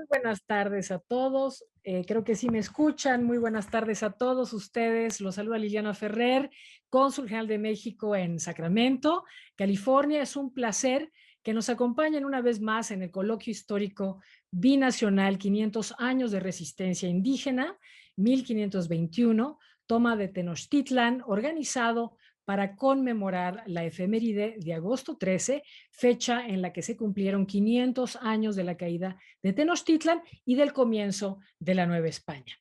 Buenas tardes a todos. Creo que sí me escuchan. Muy buenas tardes a todos ustedes. Los saluda Liliana Ferrer, cónsul general de México en Sacramento, California. Es un placer que nos acompañen una vez más en el coloquio histórico binacional 500 años de resistencia indígena, 1521, toma de Tenochtitlan, organizado para conmemorar la efeméride de agosto 13, fecha en la que se cumplieron 500 años de la caída de Tenochtitlan y del comienzo de la Nueva España.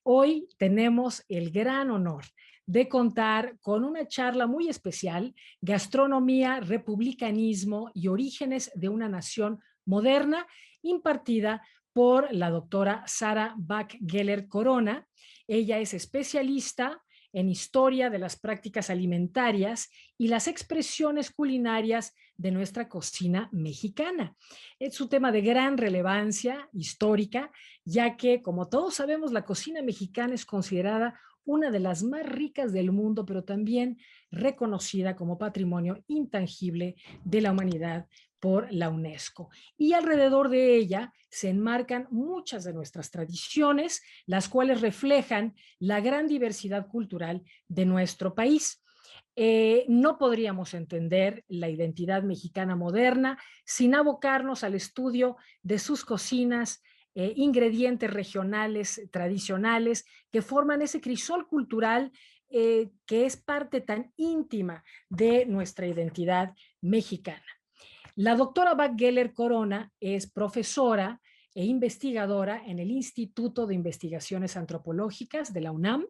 Hoy tenemos el gran honor de contar con una charla muy especial, Gastronomía, Republicanismo y Orígenes de una Nación Moderna, impartida por la doctora Sara Bach-Geller Corona. Ella es especialista en historia de las prácticas alimentarias y las expresiones culinarias de nuestra cocina mexicana. Es un tema de gran relevancia histórica, ya que, como todos sabemos, la cocina mexicana es considerada una de las más ricas del mundo, pero también reconocida como patrimonio intangible de la humanidad por la UNESCO. Y alrededor de ella se enmarcan muchas de nuestras tradiciones, las cuales reflejan la gran diversidad cultural de nuestro país. No podríamos entender la identidad mexicana moderna sin abocarnos al estudio de sus cocinas, ingredientes regionales, tradicionales, que forman ese crisol cultural que es parte tan íntima de nuestra identidad mexicana. La doctora Bach-Geller Corona es profesora e investigadora en el Instituto de Investigaciones Antropológicas de la UNAM.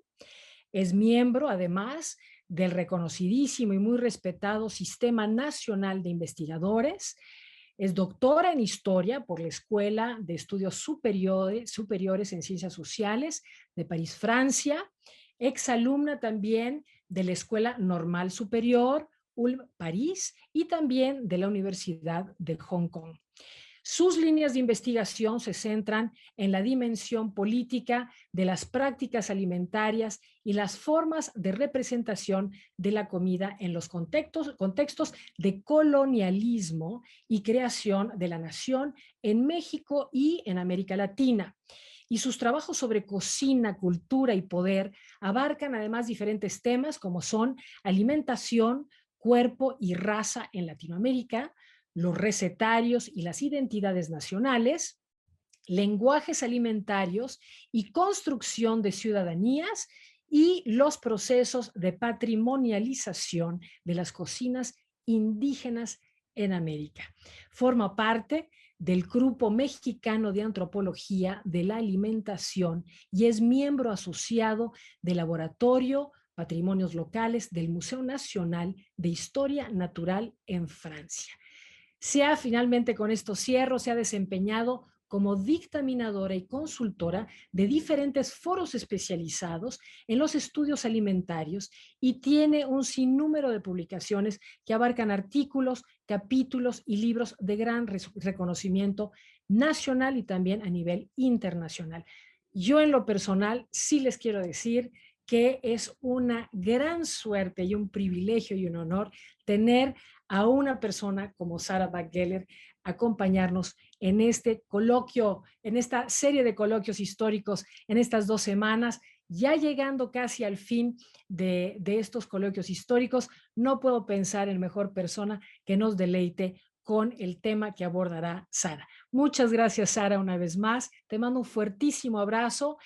Es miembro, además, del reconocidísimo y muy respetado Sistema Nacional de Investigadores. Es doctora en Historia por la Escuela de Estudios Superiores en Ciencias Sociales de París, Francia. Exalumna también de la Escuela Normal Superior, ULM París, y también de la Universidad de Hong Kong. Sus líneas de investigación se centran en la dimensión política de las prácticas alimentarias y las formas de representación de la comida en los contextos de colonialismo y creación de la nación en México y en América Latina. Y sus trabajos sobre cocina, cultura y poder abarcan además diferentes temas como son alimentación, cuerpo y raza en Latinoamérica, los recetarios y las identidades nacionales, lenguajes alimentarios y construcción de ciudadanías y los procesos de patrimonialización de las cocinas indígenas en América. Forma parte del Grupo Mexicano de Antropología de la Alimentación y es miembro asociado del Laboratorio Patrimonios Locales del Museo Nacional de Historia Natural en Francia. Finalmente, con esto cierro, se ha desempeñado como dictaminadora y consultora de diferentes foros especializados en los estudios alimentarios y tiene un sinnúmero de publicaciones que abarcan artículos, capítulos y libros de gran reconocimiento nacional y también a nivel internacional. Yo en lo personal sí les quiero decir que es una gran suerte y un privilegio y un honor tener a una persona como Sara Bach-Geller acompañarnos en este coloquio, en esta serie de coloquios históricos en estas 2 semanas. Ya llegando casi al fin de estos coloquios históricos, no puedo pensar en mejor persona que nos deleite con el tema que abordará Sara. Muchas gracias, Sara, una vez más. Te mando un fuertísimo abrazo.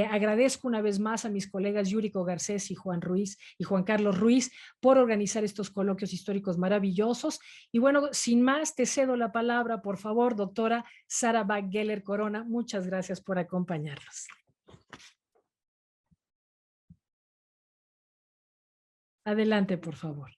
Agradezco una vez más a mis colegas Yuriko Garcés y Juan Ruiz y Juan Carlos Ruiz por organizar estos coloquios históricos maravillosos. Y bueno, sin más, te cedo la palabra, por favor, doctora Sara Bach-Geller Corona. Muchas gracias por acompañarnos. Adelante, por favor.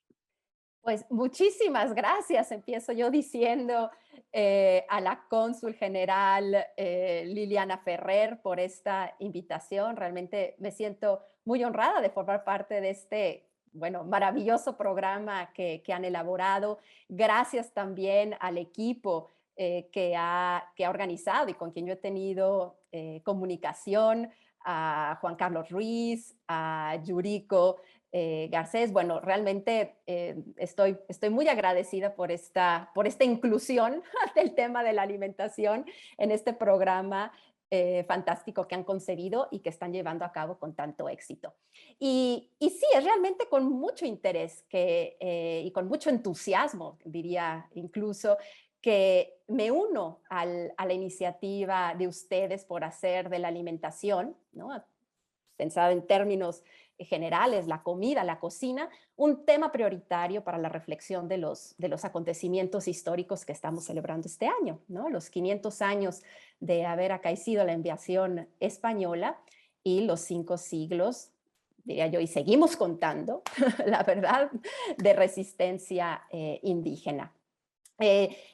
Pues muchísimas gracias, empiezo yo diciendo a la cónsul general Liliana Ferrer por esta invitación. Realmente me siento muy honrada de formar parte de este, bueno, maravilloso programa que han elaborado. Gracias también al equipo que ha organizado y con quien yo he tenido comunicación, a Juan Carlos Ruiz, a Yuriko Garcés. Bueno, realmente estoy muy agradecida por esta inclusión del tema de la alimentación en este programa fantástico que han concebido y que están llevando a cabo con tanto éxito. Y sí, es realmente con mucho interés y con mucho entusiasmo, diría incluso, que me uno a la iniciativa de ustedes por hacer de la alimentación, ¿no? Pensado en términos generales, la comida, la cocina, un tema prioritario para la reflexión de los acontecimientos históricos que estamos celebrando este año, ¿no? Los 500 años de haber acaecido la invasión española y los 5 siglos, diría yo, y seguimos contando, la verdad, de resistencia indígena.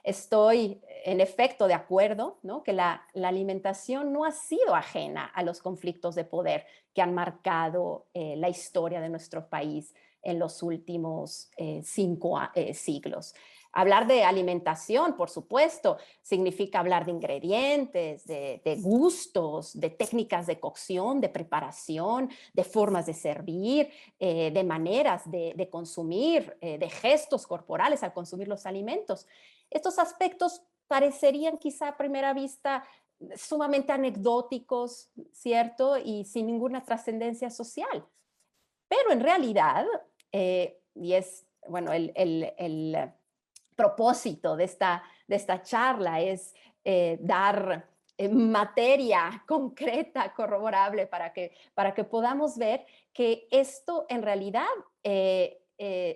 Estoy en efecto de acuerdo, ¿no? Que la alimentación no ha sido ajena a los conflictos de poder que han marcado la historia de nuestro país en los últimos 5 siglos. Hablar de alimentación, por supuesto, significa hablar de ingredientes, de gustos, de técnicas de cocción, de preparación, de formas de servir, de maneras de consumir, de gestos corporales al consumir los alimentos. Estos aspectos parecerían quizá a primera vista sumamente anecdóticos, ¿cierto? Y sin ninguna trascendencia social. Pero en realidad, y es, bueno, el propósito de esta charla es dar materia concreta, corroborable, para que podamos ver que esto en realidad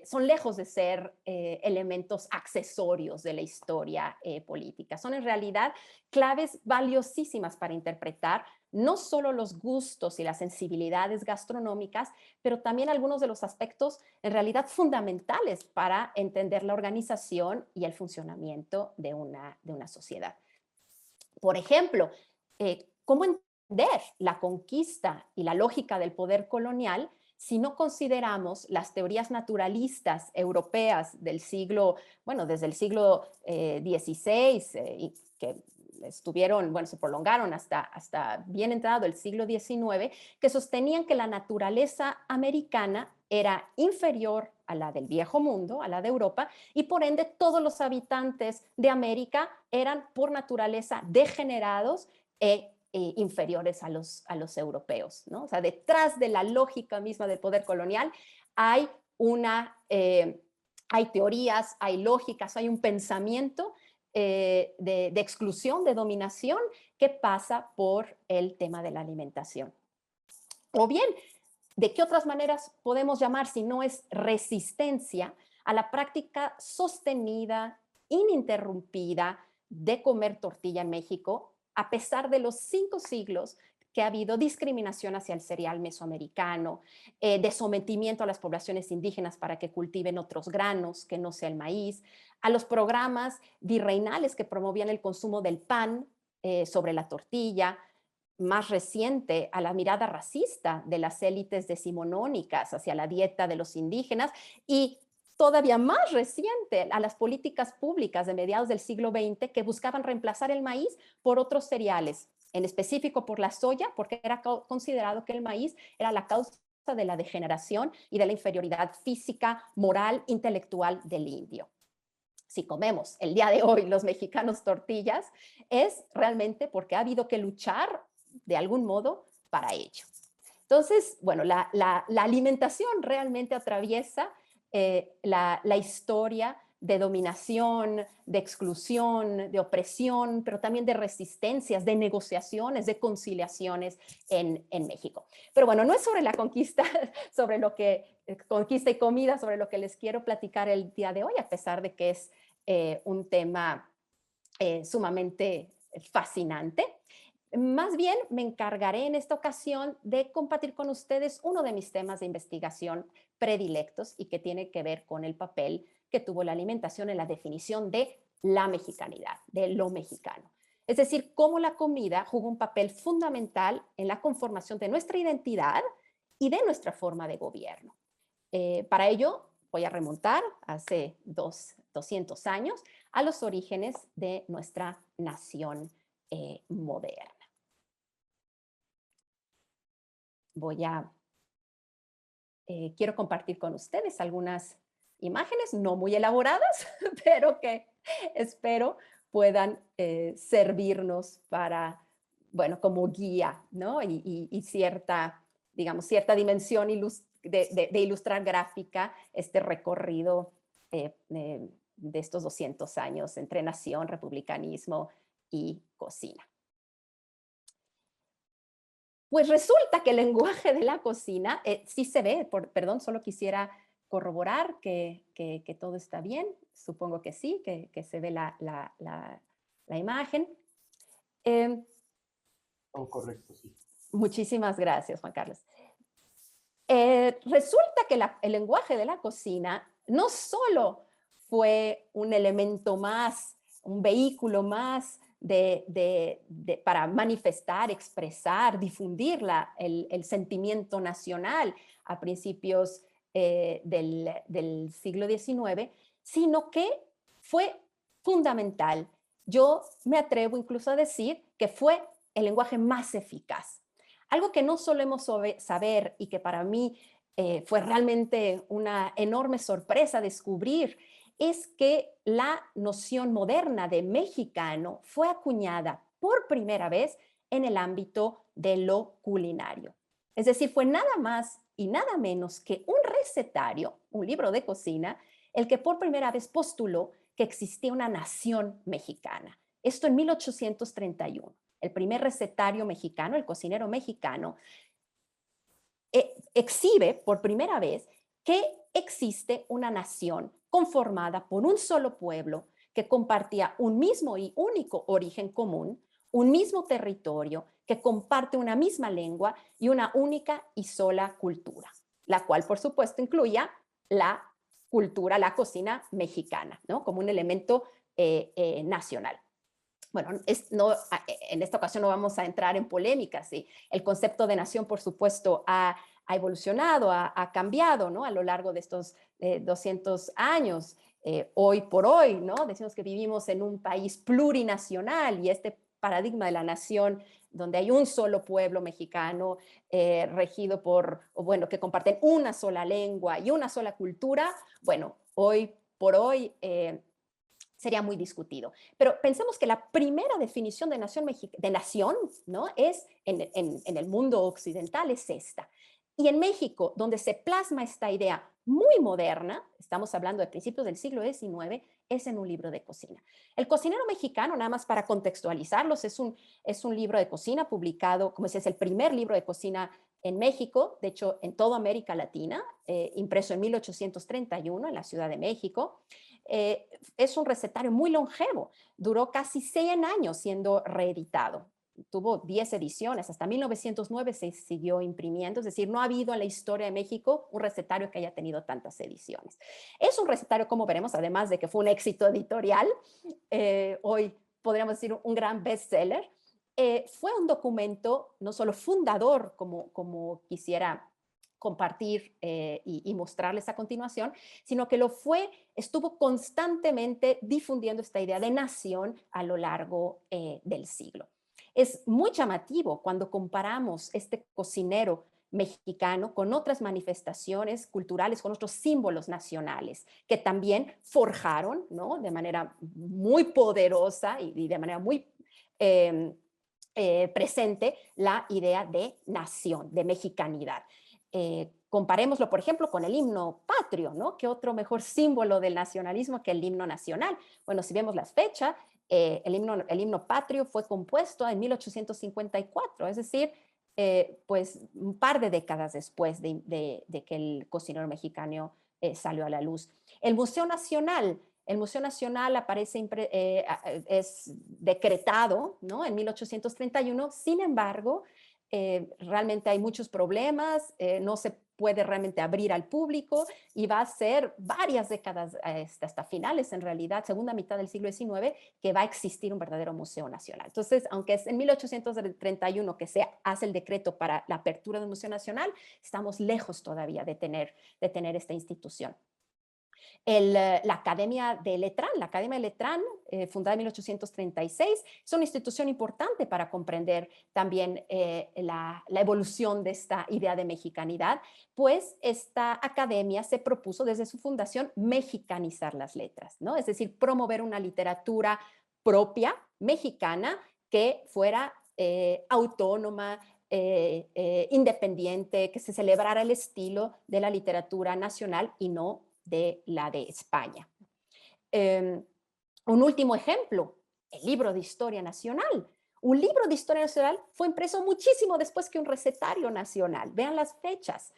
son lejos de ser elementos accesorios de la historia política. Son en realidad claves valiosísimas para interpretar no solo los gustos y las sensibilidades gastronómicas, pero también algunos de los aspectos en realidad fundamentales para entender la organización y el funcionamiento de una sociedad. Por ejemplo, ¿cómo entender la conquista y la lógica del poder colonial si no consideramos las teorías naturalistas europeas del siglo, bueno, desde el siglo XVI, y que estuvieron, bueno, se prolongaron hasta bien entrado el siglo XIX, que sostenían que la naturaleza americana era inferior a la del viejo mundo, a la de Europa, y por ende todos los habitantes de América eran por naturaleza degenerados inferiores a los europeos, ¿no? O sea, detrás de la lógica misma del poder colonial hay hay teorías, hay lógicas, hay un pensamiento de exclusión, de dominación, que pasa por el tema de la alimentación. O bien, ¿de qué otras maneras podemos llamar, si no es resistencia, a la práctica sostenida, ininterrumpida de comer tortilla en México, a pesar de los 5 siglos que ha habido discriminación hacia el cereal mesoamericano, de sometimiento a las poblaciones indígenas para que cultiven otros granos que no sea el maíz, a los programas virreinales que promovían el consumo del pan sobre la tortilla, más reciente a la mirada racista de las élites decimonónicas hacia la dieta de los indígenas y todavía más reciente a las políticas públicas de mediados del siglo XX que buscaban reemplazar el maíz por otros cereales, en específico por la soya, porque era considerado que el maíz era la causa de la degeneración y de la inferioridad física, moral, intelectual del indio. Si comemos el día de hoy los mexicanos tortillas, es realmente porque ha habido que luchar de algún modo para ello. Entonces, bueno, la alimentación realmente atraviesa la historia de dominación, de exclusión, de opresión, pero también de resistencias, de negociaciones, de conciliaciones en México. Pero bueno, no es sobre la conquista, sobre lo que, conquista y comida, sobre lo que les quiero platicar el día de hoy, a pesar de que es un tema sumamente fascinante. Más bien me encargaré en esta ocasión de compartir con ustedes uno de mis temas de investigación predilectos y que tiene que ver con el papel que tuvo la alimentación en la definición de la mexicanidad, de lo mexicano. Es decir, cómo la comida jugó un papel fundamental en la conformación de nuestra identidad y de nuestra forma de gobierno. Para ello voy a remontar hace 200 años a los orígenes de nuestra nación moderna. Voy a quiero compartir con ustedes algunas imágenes no muy elaboradas, pero que espero puedan servirnos para, bueno, como guía, ¿no? Y cierta, digamos, cierta dimensión de ilustrar gráfica este recorrido de estos 200 años entre nación, republicanismo y cocina. Pues resulta que el lenguaje de la cocina sí se ve, perdón, solo quisiera corroborar que todo está bien, supongo que sí, que se ve la imagen. Eh, Todo correcto, sí. Muchísimas gracias, Juan Carlos. Resulta que el lenguaje de la cocina no solo fue un elemento más, un vehículo más para manifestar, expresar, difundir el sentimiento nacional a principios del siglo XIX, sino que fue fundamental. Yo me atrevo incluso a decir que fue el lenguaje más eficaz. Algo que no solemos saber y que para mí fue realmente una enorme sorpresa descubrir es que la noción moderna de mexicano fue acuñada por primera vez en el ámbito de lo culinario. Es decir, fue nada más y nada menos que un recetario, un libro de cocina, el que por primera vez postuló que existía una nación mexicana. Esto en 1831. El primer recetario mexicano, el cocinero mexicano, exhibe por primera vez que existe una nación conformada por un solo pueblo que compartía un mismo y único origen común, un mismo territorio, que comparte una misma lengua y una única y sola cultura, la cual por supuesto incluía la cultura, la cocina mexicana, ¿no? Como un elemento nacional. Bueno, en esta ocasión no vamos a entrar en polémicas. ¿Sí? El concepto de nación, por supuesto, ha evolucionado, ha cambiado, ¿no? A lo largo de estos 200 años. Hoy por hoy, ¿no? Decimos que vivimos en un país plurinacional y este paradigma de la nación donde hay un solo pueblo mexicano regido bueno, que comparten una sola lengua y una sola cultura, bueno, hoy por hoy sería muy discutido. Pero pensemos que la primera definición de nación, ¿no? Es en el mundo occidental es esta. Y en México, donde se plasma esta idea muy moderna, estamos hablando de principios del siglo XIX, es en un libro de cocina. El cocinero mexicano, nada más para contextualizarlos, es un libro de cocina publicado, como es el primer libro de cocina en México, de hecho en toda América Latina, impreso en 1831 en la Ciudad de México. Es un recetario muy longevo, duró casi 100 años siendo reeditado. Tuvo 10 ediciones, hasta 1909 se siguió imprimiendo, es decir, no ha habido en la historia de México un recetario que haya tenido tantas ediciones. Es un recetario, como veremos, además de que fue un éxito editorial, hoy podríamos decir un gran bestseller, fue un documento no solo fundador, como quisiera compartir y mostrarles a continuación, sino que estuvo constantemente difundiendo esta idea de nación a lo largo del siglo. Es muy llamativo cuando comparamos este cocinero mexicano con otras manifestaciones culturales, con otros símbolos nacionales, que también forjaron, ¿no? De manera muy poderosa y de manera muy presente la idea de nación, de mexicanidad. Comparémoslo, por ejemplo, con el himno patrio, ¿no? ¿Qué otro mejor símbolo del nacionalismo que el himno nacional? Bueno, si vemos las fechas, el himno patrio fue compuesto en 1854, es decir, pues un par de décadas después de que el cocinero mexicano salió a la luz. El Museo Nacional es decretado, ¿no? En 1831, sin embargo, realmente hay muchos problemas, no se puede realmente abrir al público y va a ser varias décadas hasta finales, en realidad, segunda mitad del siglo XIX, que va a existir un verdadero museo nacional. Entonces, aunque es en 1831 que se hace el decreto para la apertura del Museo Nacional, estamos lejos todavía de tener esta institución. La Academia de Letrán, fundada en 1836, es una institución importante para comprender también la evolución de esta idea de mexicanidad, pues esta academia se propuso desde su fundación mexicanizar las letras, ¿no? Es decir, promover una literatura propia, mexicana, que fuera autónoma, independiente, que se celebrara el estilo de la literatura nacional y no de la de España. Un último ejemplo, el libro de Historia Nacional. Un libro de Historia Nacional fue impreso muchísimo después que un recetario nacional. Vean las fechas.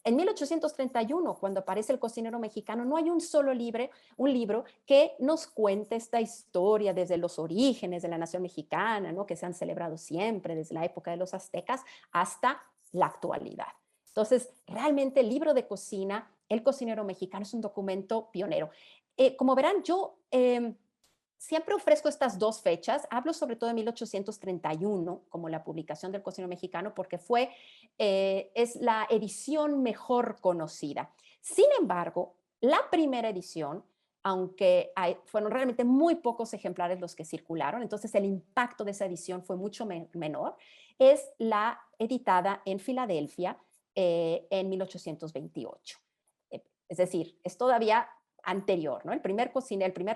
En 1831, cuando aparece El cocinero mexicano, no hay un solo libro que nos cuente esta historia desde los orígenes de la nación mexicana, ¿no? Que se han celebrado siempre desde la época de los aztecas hasta la actualidad. Entonces, realmente el libro de cocina, El cocinero mexicano, es un documento pionero. Como verán, yo siempre ofrezco estas dos fechas. Hablo sobre todo de 1831 como la publicación del cocinero mexicano porque es la edición mejor conocida. Sin embargo, la primera edición, aunque fueron realmente muy pocos ejemplares los que circularon, entonces el impacto de esa edición fue mucho menor, es la editada en Filadelfia en 1828. Es decir, es todavía anterior, ¿no? El primer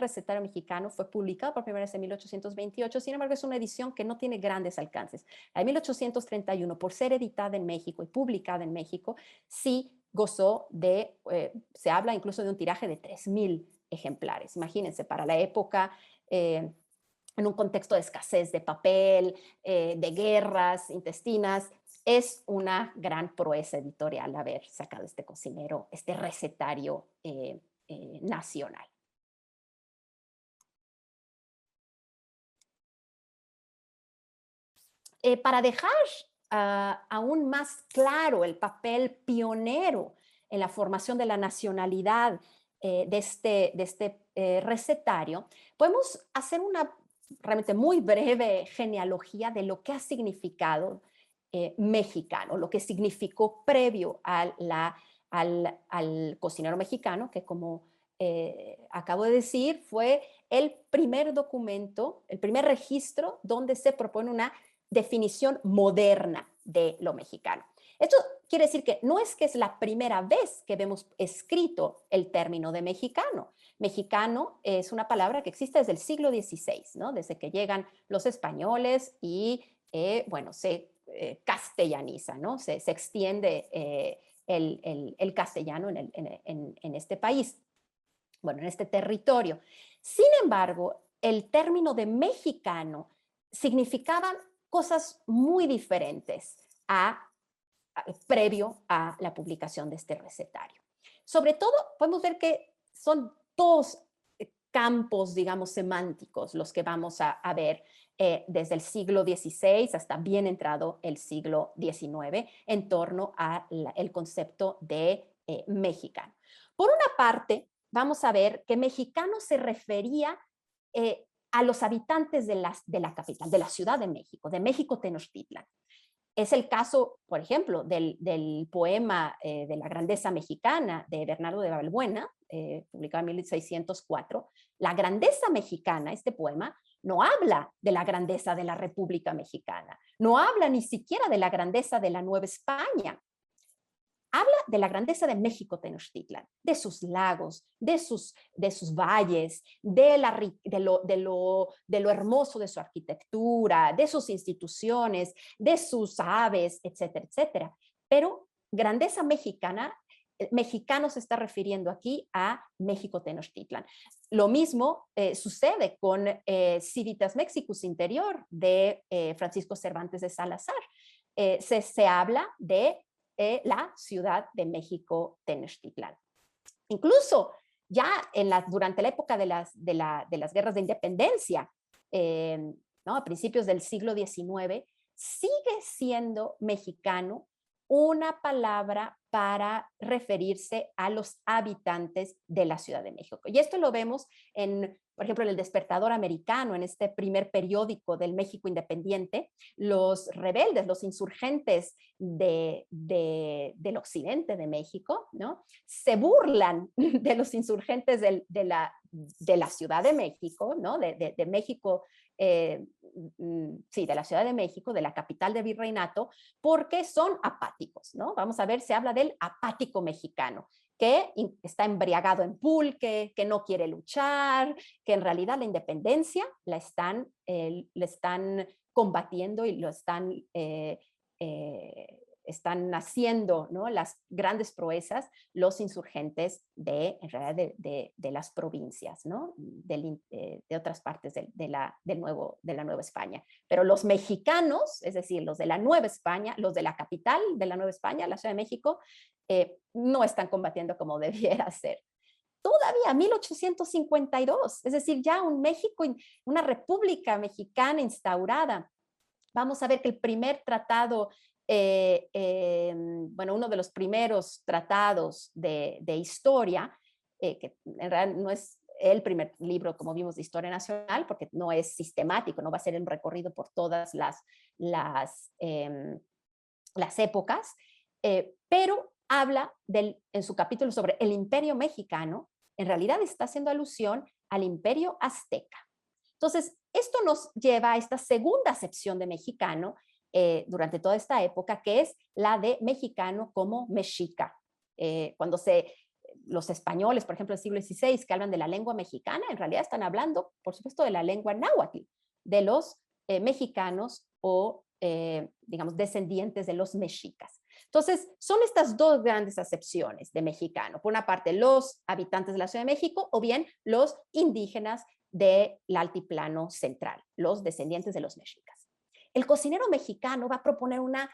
recetario mexicano fue publicado por primera vez en 1828, sin embargo es una edición que no tiene grandes alcances. La de 1831, por ser editada en México y publicada en México, sí gozó se habla incluso de un tiraje de 3,000 ejemplares. Imagínense, para la época, en un contexto de escasez de papel, de guerras intestinas, es una gran proeza editorial haber sacado este cocinero, este recetario nacional. Para dejar aún más claro el papel pionero en la formación de la nacionalidad de este recetario, podemos hacer una realmente muy breve genealogía de lo que ha significado mexicano, lo que significó previo al cocinero mexicano, que como acabo de decir, fue el primer documento, el primer registro donde se propone una definición moderna de lo mexicano. Esto quiere decir que no es que es la primera vez que vemos escrito el término de mexicano. Mexicano es una palabra que existe desde el siglo XVI, ¿no? Desde que llegan los españoles y, bueno, se castellaniza, ¿no? Se extiende el castellano en este país, bueno, en este territorio. Sin embargo, el término de mexicano significaba cosas muy diferentes previo a la publicación de este recetario. Sobre todo, podemos ver que son dos campos, digamos, semánticos los que vamos a ver desde el siglo XVI hasta bien entrado el siglo XIX en torno al concepto de mexicano. Por una parte, vamos a ver que mexicano se refería a los habitantes de la capital, de la Ciudad de México Tenochtitlan. Es el caso, por ejemplo, del poema de la grandeza mexicana de Bernardo de Balbuena, publicado en 1604. La grandeza mexicana, este poema, no habla de la grandeza de la República Mexicana, no habla ni siquiera de la grandeza de la Nueva España. Habla de la grandeza de México Tenochtitlan, de sus lagos, de sus valles, de lo hermoso de su arquitectura, de sus instituciones, de sus aves, etcétera, etcétera. Pero grandeza mexicana, mexicano se está refiriendo aquí a México Tenochtitlan. Lo mismo sucede con Civitas Mexicus Interior de Francisco Cervantes de Salazar. Se habla de la Ciudad de México Tenochtitlan. Incluso ya durante la época de las guerras de independencia, ¿no? A principios del siglo XIX, sigue siendo mexicano una palabra para referirse a los habitantes de la Ciudad de México. Y esto lo vemos en por ejemplo, en El Despertador Americano, en este primer periódico del México independiente, los rebeldes, los insurgentes del occidente de México, ¿no? Se burlan de los insurgentes de la Ciudad de México, ¿no? De México, sí, de la Ciudad de México, de la capital de virreinato, porque son apáticos, ¿no? Vamos a ver, se habla del apático mexicano, que está embriagado en pulque, que no quiere luchar, que en realidad la independencia la están combatiendo y lo están haciendo, ¿no? Las grandes proezas los insurgentes en realidad de las provincias, ¿no? De otras partes de la Nueva España. Pero los mexicanos, es decir, los de la Nueva España, los de la capital de la Nueva España, la Ciudad de México, no están combatiendo como debiera ser. Todavía 1852, es decir, ya un México, una república mexicana instaurada. Vamos a ver que el primer tratado, bueno, uno de los primeros tratados de historia, que en realidad no es el primer libro, como vimos, de historia nacional, porque no es sistemático, no va a ser un recorrido por todas las épocas, pero habla en su capítulo sobre el Imperio Mexicano, en realidad está haciendo alusión al Imperio Azteca. Entonces, esto nos lleva a esta segunda acepción de mexicano durante toda esta época, que es la de mexicano como mexica. Cuando los españoles, por ejemplo, del siglo XVI, que hablan de la lengua mexicana, en realidad están hablando, por supuesto, de la lengua náhuatl, de los mexicanos o, digamos, descendientes de los mexicas. Entonces, son estas dos grandes acepciones de mexicano. Por una parte, los habitantes de la Ciudad de México o bien los indígenas del altiplano central, los descendientes de los mexicas. El cocinero mexicano va a proponer una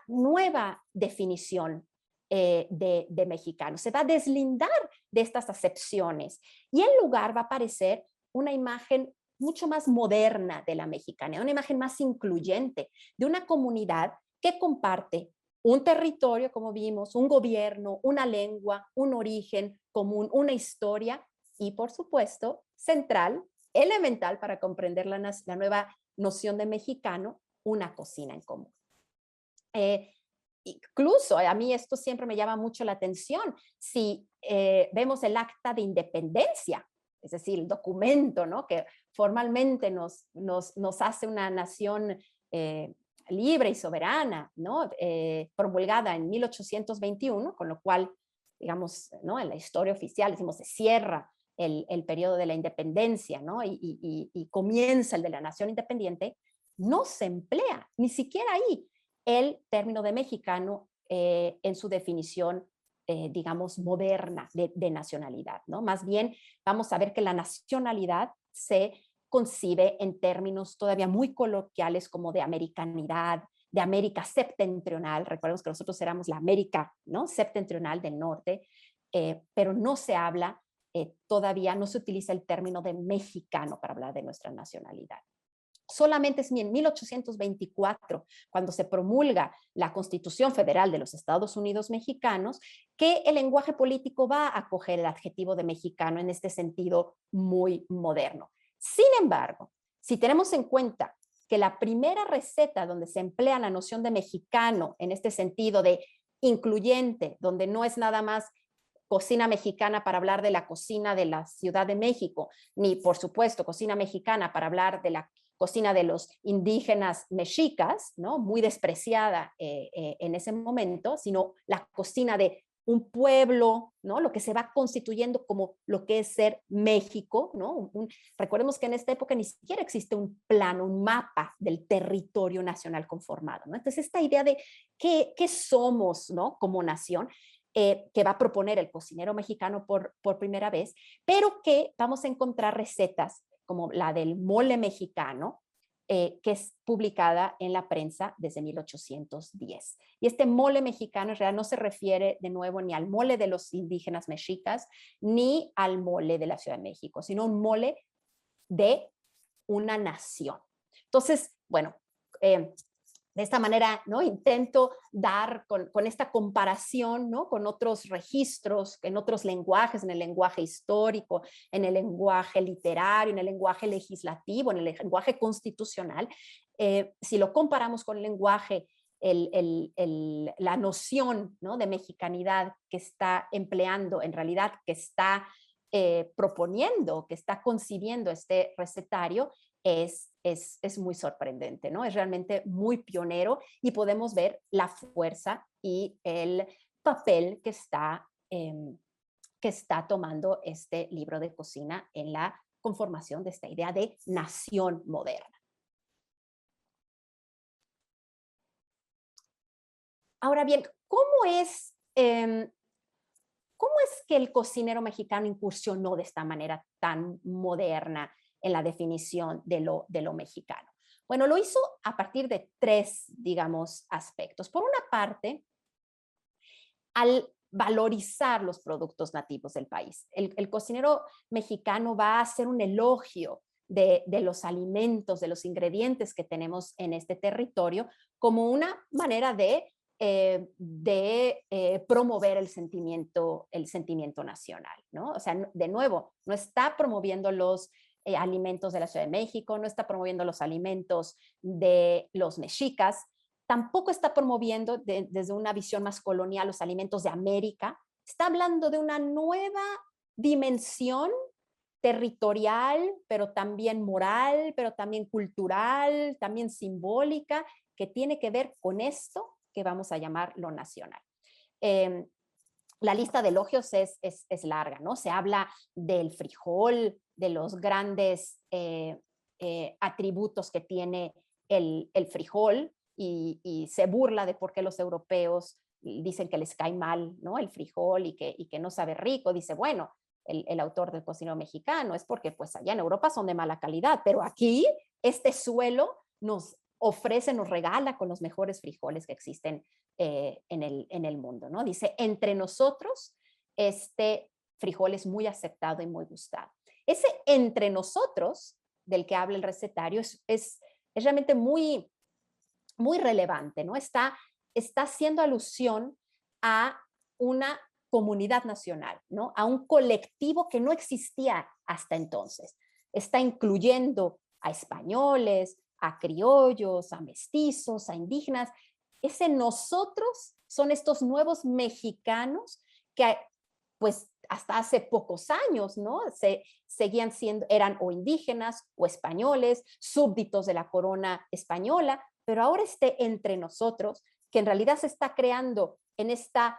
nueva definición de mexicano. Se va a deslindar de estas acepciones y en lugar va a aparecer una imagen mucho más moderna de la mexicana, una imagen más incluyente de una comunidad que comparte un territorio, como vimos, un gobierno, una lengua, un origen común, una historia y, por supuesto, central, elemental para comprender la nueva noción de mexicano, una cocina en común. Incluso a mí esto siempre me llama mucho la atención. Si vemos el acta de independencia, es decir, el documento, ¿no? Que formalmente nos hace una nación libre y soberana, ¿no? Promulgada en 1821, con lo cual, digamos, ¿no? En la historia oficial, decimos, se cierra el periodo de la independencia, ¿no? Y comienza el de la nación independiente, no se emplea, ni siquiera ahí, el término de mexicano en su definición, digamos, moderna de nacionalidad, ¿no? Más bien, vamos a ver que la nacionalidad se concibe en términos todavía muy coloquiales como de americanidad, de América septentrional. Recordemos que nosotros éramos la América, ¿no? Septentrional del norte, pero no se habla, todavía no se utiliza el término de mexicano para hablar de nuestra nacionalidad. Solamente es en 1824, cuando se promulga la Constitución Federal de los Estados Unidos Mexicanos, que el lenguaje político va a acoger el adjetivo de mexicano en este sentido muy moderno. Sin embargo, si tenemos en cuenta que la primera receta donde se emplea la noción de mexicano en este sentido de incluyente, donde no es nada más cocina mexicana para hablar de la cocina de la Ciudad de México, ni por supuesto cocina mexicana para hablar de la cocina de los indígenas mexicas, ¿no? Muy despreciada en ese momento, sino la cocina de un pueblo, ¿no? Lo que se va constituyendo como lo que es ser México, ¿no? Recordemos que en esta época ni siquiera existe un plano, un mapa del territorio nacional conformado, ¿no? Entonces esta idea de qué somos, ¿no? Como nación, que va a proponer el cocinero mexicano por primera vez, pero que vamos a encontrar recetas como la del mole mexicano, que es publicada en la prensa desde 1810. Y este mole mexicano en realidad no se refiere de nuevo ni al mole de los indígenas mexicas, ni al mole de la Ciudad de México, sino un mole de una nación. Entonces, bueno, De esta manera, ¿no? Intento dar con esta comparación, ¿no? Con otros registros, en otros lenguajes, en el lenguaje histórico, en el lenguaje literario, en el lenguaje legislativo, en el lenguaje constitucional. Si lo comparamos con el lenguaje, la noción, ¿no? De mexicanidad que está empleando, en realidad que está proponiendo, que está concibiendo este recetario, es muy sorprendente, ¿no? Es realmente muy pionero y podemos ver la fuerza y el papel que está tomando este libro de cocina en la conformación de esta idea de nación moderna. Ahora bien, ¿cómo es que el cocinero mexicano incursionó de esta manera tan moderna en la definición de lo mexicano? Bueno, lo hizo a partir de tres, digamos, aspectos. Por una parte, al valorizar los productos nativos del país. El cocinero mexicano va a hacer un elogio de los alimentos, de los ingredientes que tenemos en este territorio, como una manera de promover el sentimiento nacional, ¿no? O sea, de nuevo, no está promoviendo los alimentos de la Ciudad de México, no está promoviendo los alimentos de los mexicas, tampoco está promoviendo desde una visión más colonial los alimentos de América, está hablando de una nueva dimensión territorial, pero también moral, pero también cultural, también simbólica, que tiene que ver con esto que vamos a llamar lo nacional. La lista de elogios es larga, ¿no? Se habla del frijol, de los grandes atributos que tiene el frijol y se burla de por qué los europeos dicen que les cae mal, ¿no? El frijol y que no sabe rico. Dice, bueno, el autor del cocinero mexicano es porque pues allá en Europa son de mala calidad, pero aquí este suelo nos ofrece, nos regala con los mejores frijoles que existen en el mundo, ¿no? Dice, entre nosotros, este frijol es muy aceptado y muy gustado. Ese entre nosotros del que habla el recetario es realmente muy, muy relevante, ¿no? Está haciendo alusión a una comunidad nacional, ¿no? A un colectivo que no existía hasta entonces. Está incluyendo a españoles, a criollos, a mestizos, a indígenas. Ese nosotros son estos nuevos mexicanos que pues hasta hace pocos años, ¿no? Seguían siendo, eran o indígenas o españoles, súbditos de la corona española, pero ahora entre nosotros, que en realidad se está creando en esta,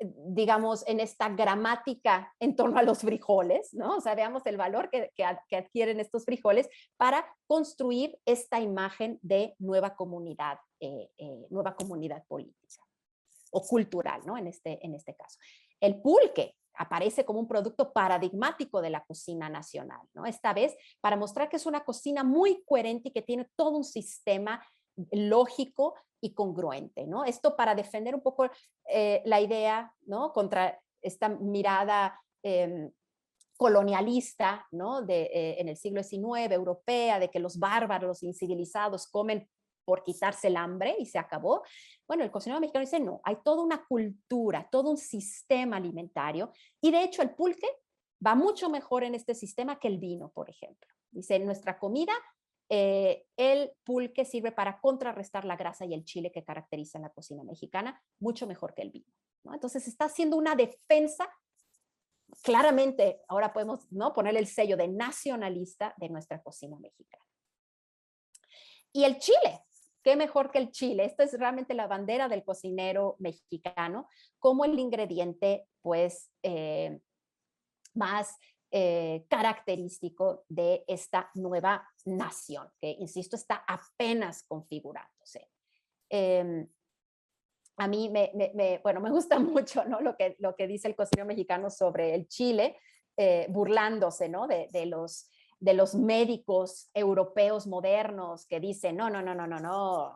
digamos, en esta gramática en torno a los frijoles, ¿no? O sea, veamos el valor que adquieren estos frijoles para construir esta imagen de nueva comunidad política o cultural, ¿no? En este caso. El pulque aparece como un producto paradigmático de la cocina nacional, ¿no? Esta vez para mostrar que es una cocina muy coherente y que tiene todo un sistema lógico y congruente, ¿no? Esto para defender un poco la idea, ¿no? Contra esta mirada colonialista, ¿no? En el siglo XIX, europea, de que los bárbaros, los incivilizados comen por quitarse el hambre y se acabó. Bueno, el cocinero mexicano dice, no, hay toda una cultura, todo un sistema alimentario y de hecho el pulque va mucho mejor en este sistema que el vino, por ejemplo. Dice, en nuestra comida el pulque sirve para contrarrestar la grasa y el chile que caracteriza la cocina mexicana, mucho mejor que el vino, ¿no? Entonces está haciendo una defensa, claramente ahora podemos, ¿no?, ponerle el sello de nacionalista de nuestra cocina mexicana. Y el chile, qué mejor que el chile. Esta es realmente la bandera del cocinero mexicano como el ingrediente pues más característico de esta nueva nación, que, insisto, está apenas configurándose. A mí bueno, me gusta mucho, ¿no?, lo que dice el cocinero mexicano sobre el chile, burlándose, ¿no?, de los de los médicos europeos modernos que dicen, no,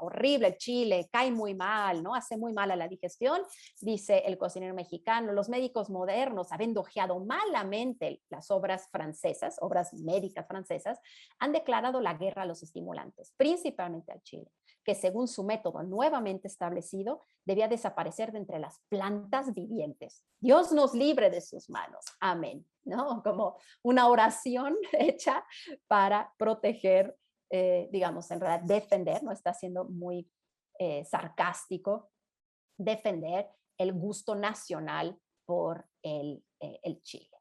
horrible el chile, cae muy mal, ¿no? Hace muy mal a la digestión, dice el cocinero mexicano. Los médicos modernos, habiendo ojeado malamente las obras francesas, obras médicas francesas, han declarado la guerra a los estimulantes, principalmente al chile, que según su método nuevamente establecido, debía desaparecer de entre las plantas vivientes. Dios nos libre de sus manos. Amén. ¿No? Como una oración hecha para proteger, digamos, en realidad defender, no está siendo muy sarcástico, defender el gusto nacional por el chile.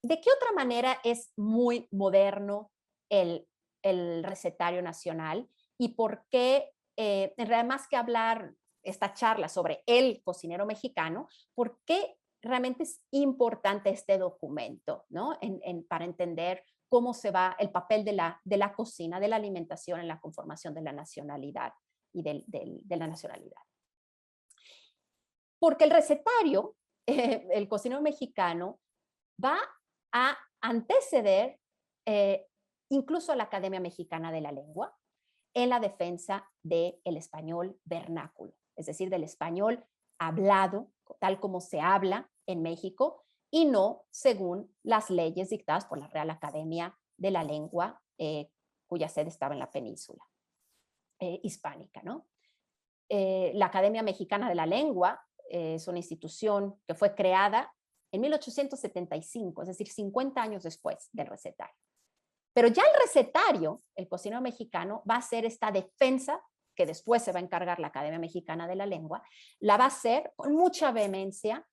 ¿De qué otra manera es muy moderno el recetario nacional? ¿Y por qué, en realidad, más que hablar esta charla sobre el cocinero mexicano, por qué realmente es importante este documento, ¿no? Para entender cómo se va el papel de la cocina, de la alimentación en la conformación de la nacionalidad y de la nacionalidad? Porque el recetario, el cocinero mexicano, va a anteceder incluso a la Academia Mexicana de la Lengua en la defensa del español vernáculo, es decir, del español hablado, tal como se habla en México, y no según las leyes dictadas por la Real Academia de la Lengua, cuya sede estaba en la península hispánica, ¿no? La Academia Mexicana de la Lengua es una institución que fue creada en 1875, es decir, 50 años después del recetario. Pero ya el recetario, el cocinero mexicano, va a hacer esta defensa, que después se va a encargar la Academia Mexicana de la Lengua, la va a hacer con mucha vehemencia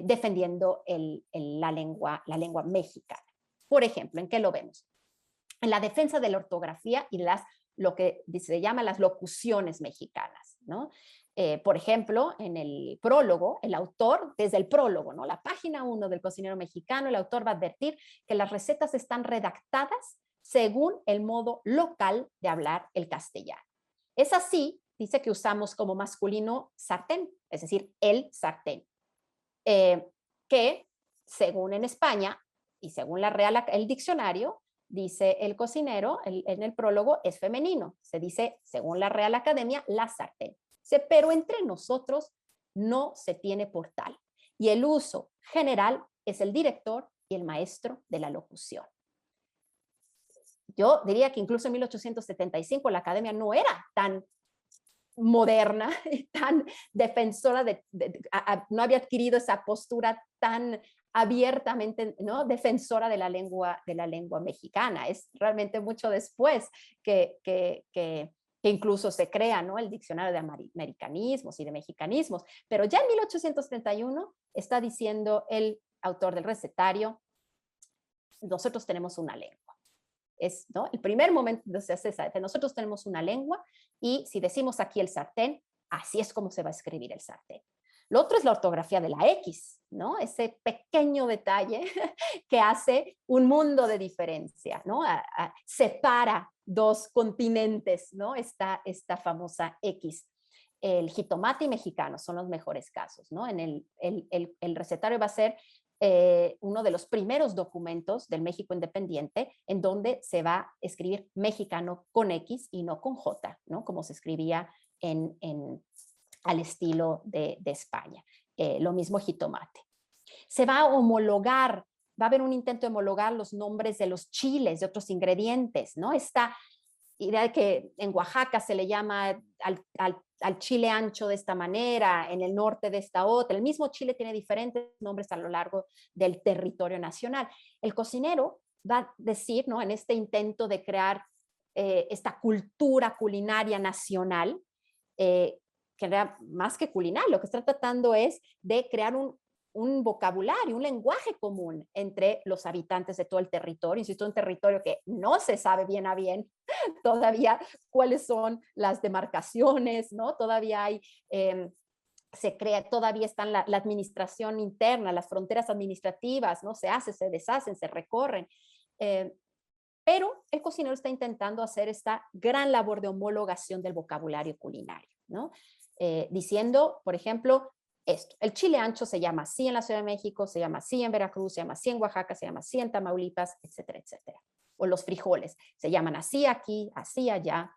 defendiendo la lengua mexicana. Por ejemplo, ¿en qué lo vemos? En la defensa de la ortografía y lo que se llama las locuciones mexicanas, ¿no? Por ejemplo, en el prólogo, el autor, desde el prólogo, ¿no? La página 1 del cocinero mexicano, el autor va a advertir que las recetas están redactadas según el modo local de hablar el castellano. Es así, dice, que usamos como masculino sartén, es decir, el sartén, que según en España y según el diccionario, dice el cocinero en el prólogo, es femenino. Se dice, según la Real Academia, la sartén. Pero entre nosotros no se tiene por tal. Y el uso general es el director y el maestro de la locución. Yo diría que incluso en 1875 la academia no era tan moderna y tan defensora, no había adquirido esa postura tan abiertamente, ¿no?, defensora de la lengua mexicana. Es realmente mucho después que incluso se crea, ¿no?, el diccionario de americanismos y de mexicanismos. Pero ya en 1831 está diciendo el autor del recetario, nosotros tenemos una lengua. Es, ¿no?, el primer momento donde se hace que nosotros tenemos una lengua, y si decimos aquí el sartén, así es como se va a escribir el sartén. Lo otro es la ortografía de la X, ¿no? Ese pequeño detalle que hace un mundo de diferencia, ¿no? Separa dos continentes, ¿no? Esta famosa X. El jitomate y mexicano son los mejores casos, ¿no? El recetario va a ser uno de los primeros documentos del México independiente en donde se va a escribir mexicano con X y no con J, ¿no?, como se escribía al estilo de España. Lo mismo jitomate. Se va a homologar, va a haber un intento de homologar los nombres de los chiles, de otros ingredientes, ¿no? Esta idea de que en Oaxaca se le llama al chile ancho de esta manera, en el norte de esta otra. El mismo chile tiene diferentes nombres a lo largo del territorio nacional. El cocinero va a decir, ¿no?, en este intento de crear esta cultura culinaria nacional, que más que culinaria, lo que está tratando es de crear un vocabulario, un lenguaje común entre los habitantes de todo el territorio. Insisto, un territorio que no se sabe bien a bien todavía cuáles son las demarcaciones, ¿no? Todavía hay, todavía está la administración interna, las fronteras administrativas, ¿no? Se deshacen, se recorren. Pero el cocinero está intentando hacer esta gran labor de homologación del vocabulario culinario, ¿no? Diciendo, por ejemplo, esto. El chile ancho se llama así en la Ciudad de México, se llama así en Veracruz, se llama así en Oaxaca, se llama así en Tamaulipas, etcétera, etcétera. O los frijoles, se llaman así aquí, así allá.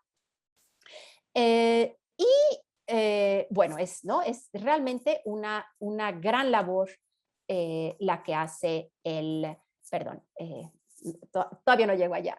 Bueno, ¿no? Es realmente una gran labor la que hace todavía no llego allá,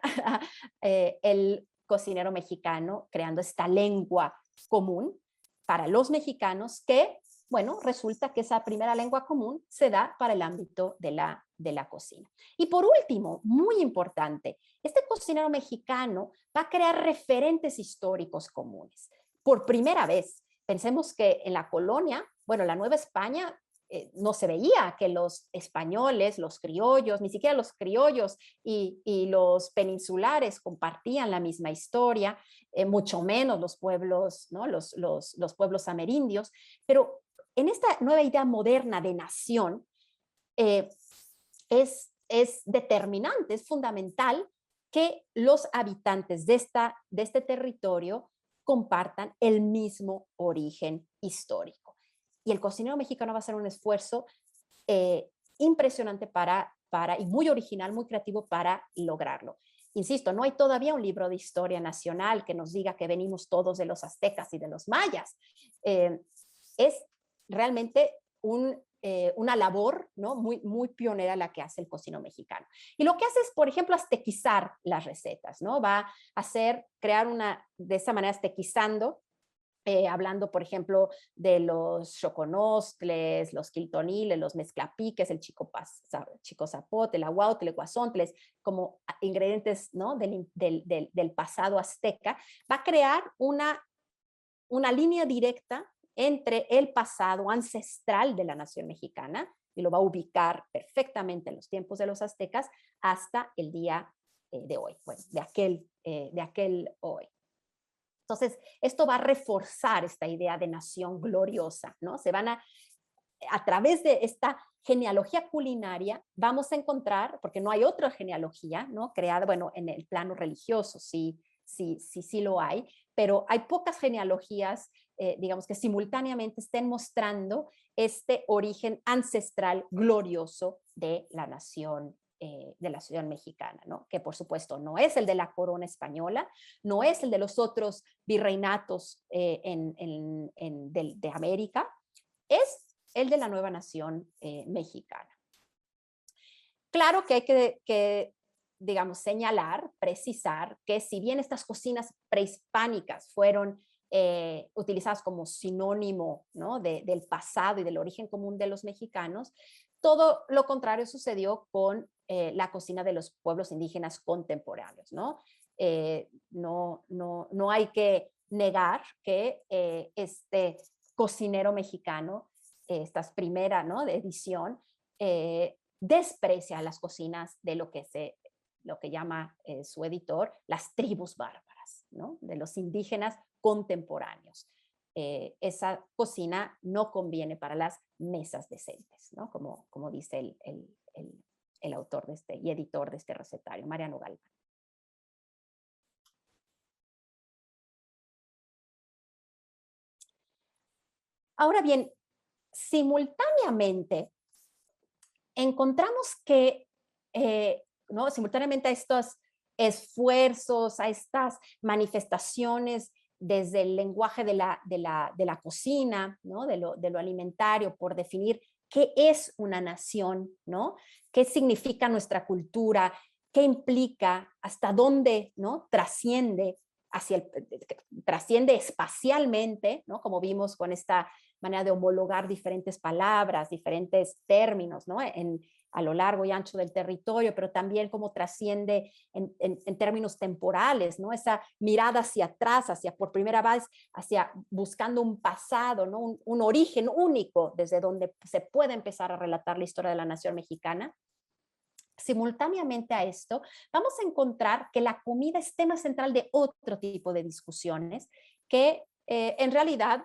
el cocinero mexicano creando esta lengua común para los mexicanos que, bueno, resulta que esa primera lengua común se da para el ámbito de la cocina. Y por último, muy importante, este cocinero mexicano va a crear referentes históricos comunes. Por primera vez, pensemos que en la colonia, bueno, la Nueva España, no se veía que los españoles, los criollos, ni siquiera los criollos y los peninsulares compartían la misma historia, mucho menos los pueblos, ¿no? los pueblos amerindios, pero en esta nueva idea moderna de nación es determinante, es fundamental que los habitantes de este territorio compartan el mismo origen histórico. Y el cocinero mexicano va a hacer un esfuerzo impresionante y muy original, muy creativo para lograrlo. Insisto, no hay todavía un libro de historia nacional que nos diga que venimos todos de los aztecas y de los mayas. Es realmente una labor, ¿no? muy pionera la que hace el cocinero mexicano. Y lo que hace es, por ejemplo, aztequizar las recetas, ¿no? Va a crear de esa manera aztequizando, hablando, por ejemplo, de los xoconostles, los quiltoniles, los mezclapiques, el chico zapote, el ahuautl, el guazontles, como ingredientes, ¿no? del pasado azteca, va a crear una línea directa entre el pasado ancestral de la nación mexicana, y lo va a ubicar perfectamente en los tiempos de los aztecas, hasta el día de hoy, bueno, de aquel hoy. Entonces, esto va a reforzar esta idea de nación gloriosa, ¿no? A través de esta genealogía culinaria, vamos a encontrar, porque no hay otra genealogía, ¿no? Creada, bueno, en el plano religioso sí lo hay, pero hay pocas genealogías, digamos, que simultáneamente estén mostrando este origen ancestral glorioso de la nación mexicana, ¿no? Que por supuesto no es el de la corona española, no es el de los otros virreinatos de América, es el de la nueva nación mexicana. Claro que hay que digamos, señalar, precisar que si bien estas cocinas prehispánicas fueron utilizadas como sinónimo, ¿no? del pasado y del origen común de los mexicanos, todo lo contrario sucedió con la cocina de los pueblos indígenas contemporáneos, ¿no? No hay que negar que este cocinero mexicano, esta primera, ¿no? de edición, desprecia las cocinas de lo que llama su editor las tribus bárbaras, ¿no? de los indígenas contemporáneos. Esa cocina no conviene para las mesas decentes, ¿no? como dice el autor y editor de este recetario, Mariano Galván. Ahora bien, simultáneamente encontramos que, ¿no? simultáneamente a estos esfuerzos, a estas manifestaciones desde el lenguaje de la cocina, ¿no? de lo alimentario, por definir qué es una nación, ¿no? qué significa nuestra cultura, qué implica, hasta dónde, ¿no? trasciende espacialmente, ¿no? como vimos con esta manera de homologar diferentes palabras, diferentes términos, ¿no? a lo largo y ancho del territorio, pero también cómo trasciende en términos temporales, ¿no? Esa mirada hacia atrás, por primera vez, buscando un pasado, ¿no? un origen único desde donde se puede empezar a relatar la historia de la nación mexicana. Simultáneamente a esto, vamos a encontrar que la comida es tema central de otro tipo de discusiones que en realidad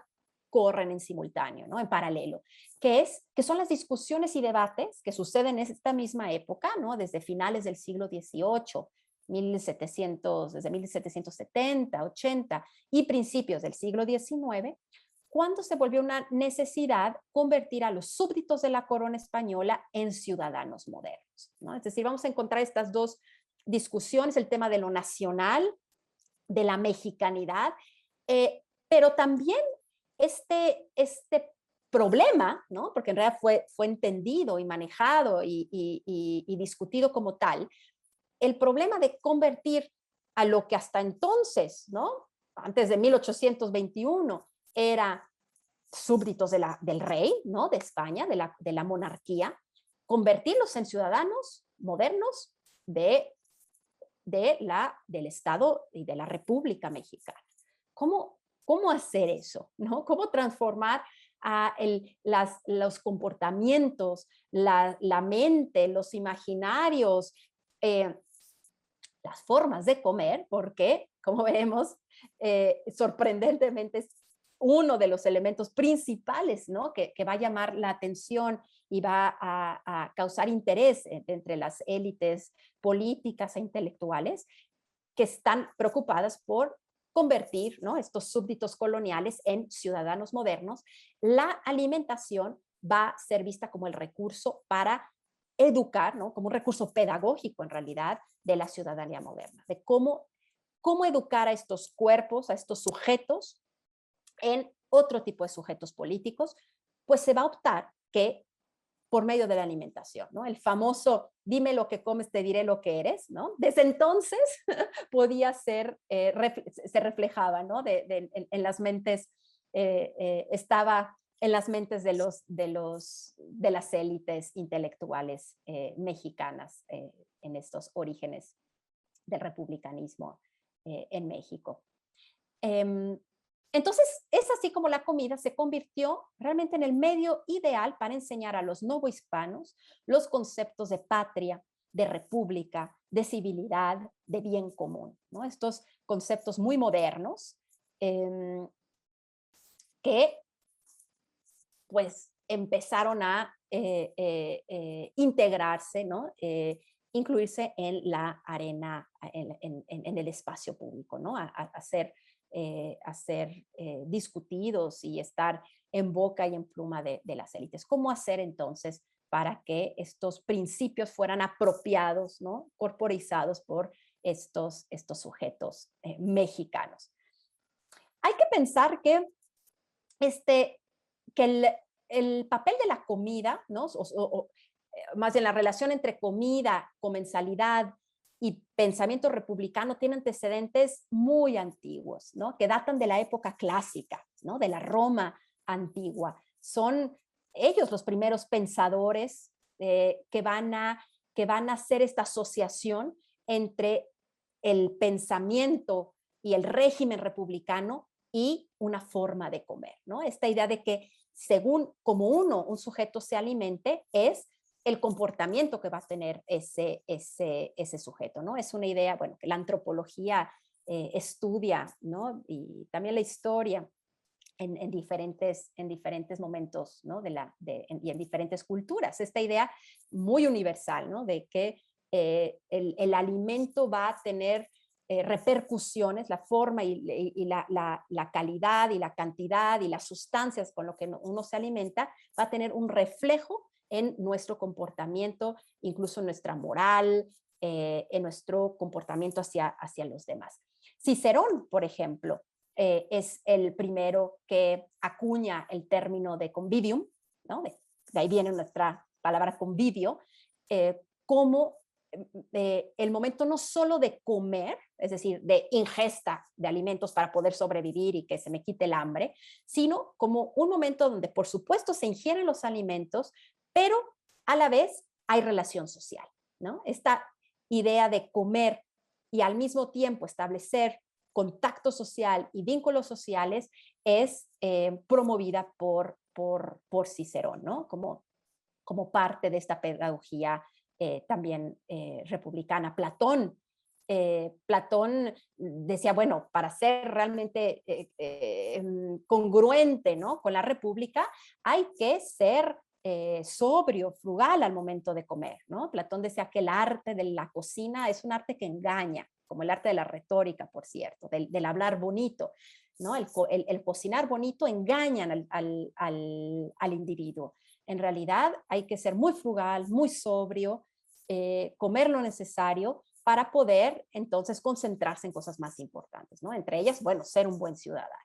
corren en simultáneo, ¿no? en paralelo, que son las discusiones y debates que suceden en esta misma época, ¿no? desde finales del siglo XVIII, desde 1770, 80 y principios del siglo XIX, cuando se volvió una necesidad convertir a los súbditos de la corona española en ciudadanos modernos, ¿no? Es decir, vamos a encontrar estas dos discusiones, el tema de lo nacional, de la mexicanidad, pero también este problema, ¿no? Porque en realidad fue entendido y manejado y discutido como tal, el problema de convertir a lo que hasta entonces, ¿no? Antes de 1821, era súbditos del rey, ¿no? De España, de la monarquía, convertirlos en ciudadanos modernos del Estado y de la República Mexicana. ¿Cómo hacer eso? ¿No? ¿Cómo transformar los comportamientos, la mente, los imaginarios, las formas de comer? Porque, como vemos, sorprendentemente es uno de los elementos principales, ¿no? que va a llamar la atención y va a causar interés entre las élites políticas e intelectuales que están preocupadas por convertir, ¿no? estos súbditos coloniales en ciudadanos modernos. La alimentación va a ser vista como el recurso para educar, ¿no? como un recurso pedagógico en realidad de la ciudadanía moderna, de cómo educar a estos cuerpos, a estos sujetos en otro tipo de sujetos políticos, pues se va a optar que por medio de la alimentación, ¿no? El famoso dime lo que comes, te diré lo que eres, ¿no? Desde entonces podía ser, se reflejaba, ¿no? En las mentes, estaba en las mentes de las élites intelectuales mexicanas en estos orígenes del republicanismo en México. Entonces, es así como la comida se convirtió realmente en el medio ideal para enseñar a los novohispanos los conceptos de patria, de república, de civilidad, de bien común, ¿no? Estos conceptos muy modernos que pues empezaron a integrarse, ¿no? Incluirse en la arena, en el espacio público, ¿no? A ser discutidos y estar en boca y en pluma de las élites. ¿Cómo hacer entonces para que estos principios fueran apropiados, ¿no? Corporizados por estos sujetos mexicanos? Hay que pensar que, el papel de la comida, ¿no? Más bien la relación entre comida, comensalidad y pensamiento republicano tiene antecedentes muy antiguos, ¿no? Que datan de la época clásica, ¿no? De la Roma antigua. Son ellos los primeros pensadores que van a hacer esta asociación entre el pensamiento y el régimen republicano y una forma de comer, ¿no? Esta idea de que según como un sujeto se alimente, es el comportamiento que va a tener ese sujeto, ¿no? Es una idea, bueno, que la antropología estudia, ¿no? Y también la historia en diferentes momentos, ¿no? Y en diferentes culturas. Esta idea muy universal, ¿no? De que el alimento va a tener repercusiones, la forma y la calidad y la cantidad y las sustancias con lo que uno se alimenta, va a tener un reflejo en nuestro comportamiento, incluso en nuestra moral, en nuestro comportamiento hacia los demás. Cicerón, por ejemplo, es el primero que acuña el término de convivium, ¿no? De ahí viene nuestra palabra convivio, como el momento no solo de comer, es decir, de ingesta de alimentos para poder sobrevivir y que se me quite el hambre, sino como un momento donde por supuesto se ingieren los alimentos, pero a la vez hay relación social, ¿no? Esta idea de comer y al mismo tiempo establecer contacto social y vínculos sociales es promovida por Cicerón, ¿no? Como parte de esta pedagogía también republicana. Platón decía, bueno, para ser realmente congruente, ¿no? con la república, hay que ser sobrio, frugal al momento de comer, ¿no? Platón decía que el arte de la cocina es un arte que engaña, como el arte de la retórica, por cierto, del hablar bonito. ¿no? El cocinar bonito engañan al individuo. En realidad hay que ser muy frugal, muy sobrio, comer lo necesario para poder entonces concentrarse en cosas más importantes, ¿no? Entre ellas, bueno, ser un buen ciudadano.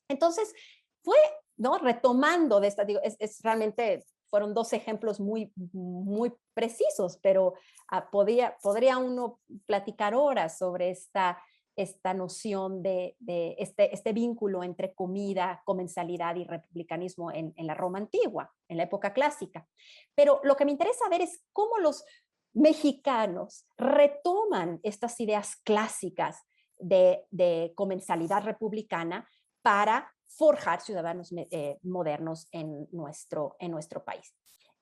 Entonces, fue, ¿no? Retomando de esta, digo, realmente fueron dos ejemplos muy precisos, pero podría uno platicar horas sobre esta noción de este vínculo entre comida, comensalidad y republicanismo en la Roma antigua, en la época clásica. Pero lo que me interesa ver es cómo los mexicanos retoman estas ideas clásicas de comensalidad republicana para forjar ciudadanos modernos en nuestro país.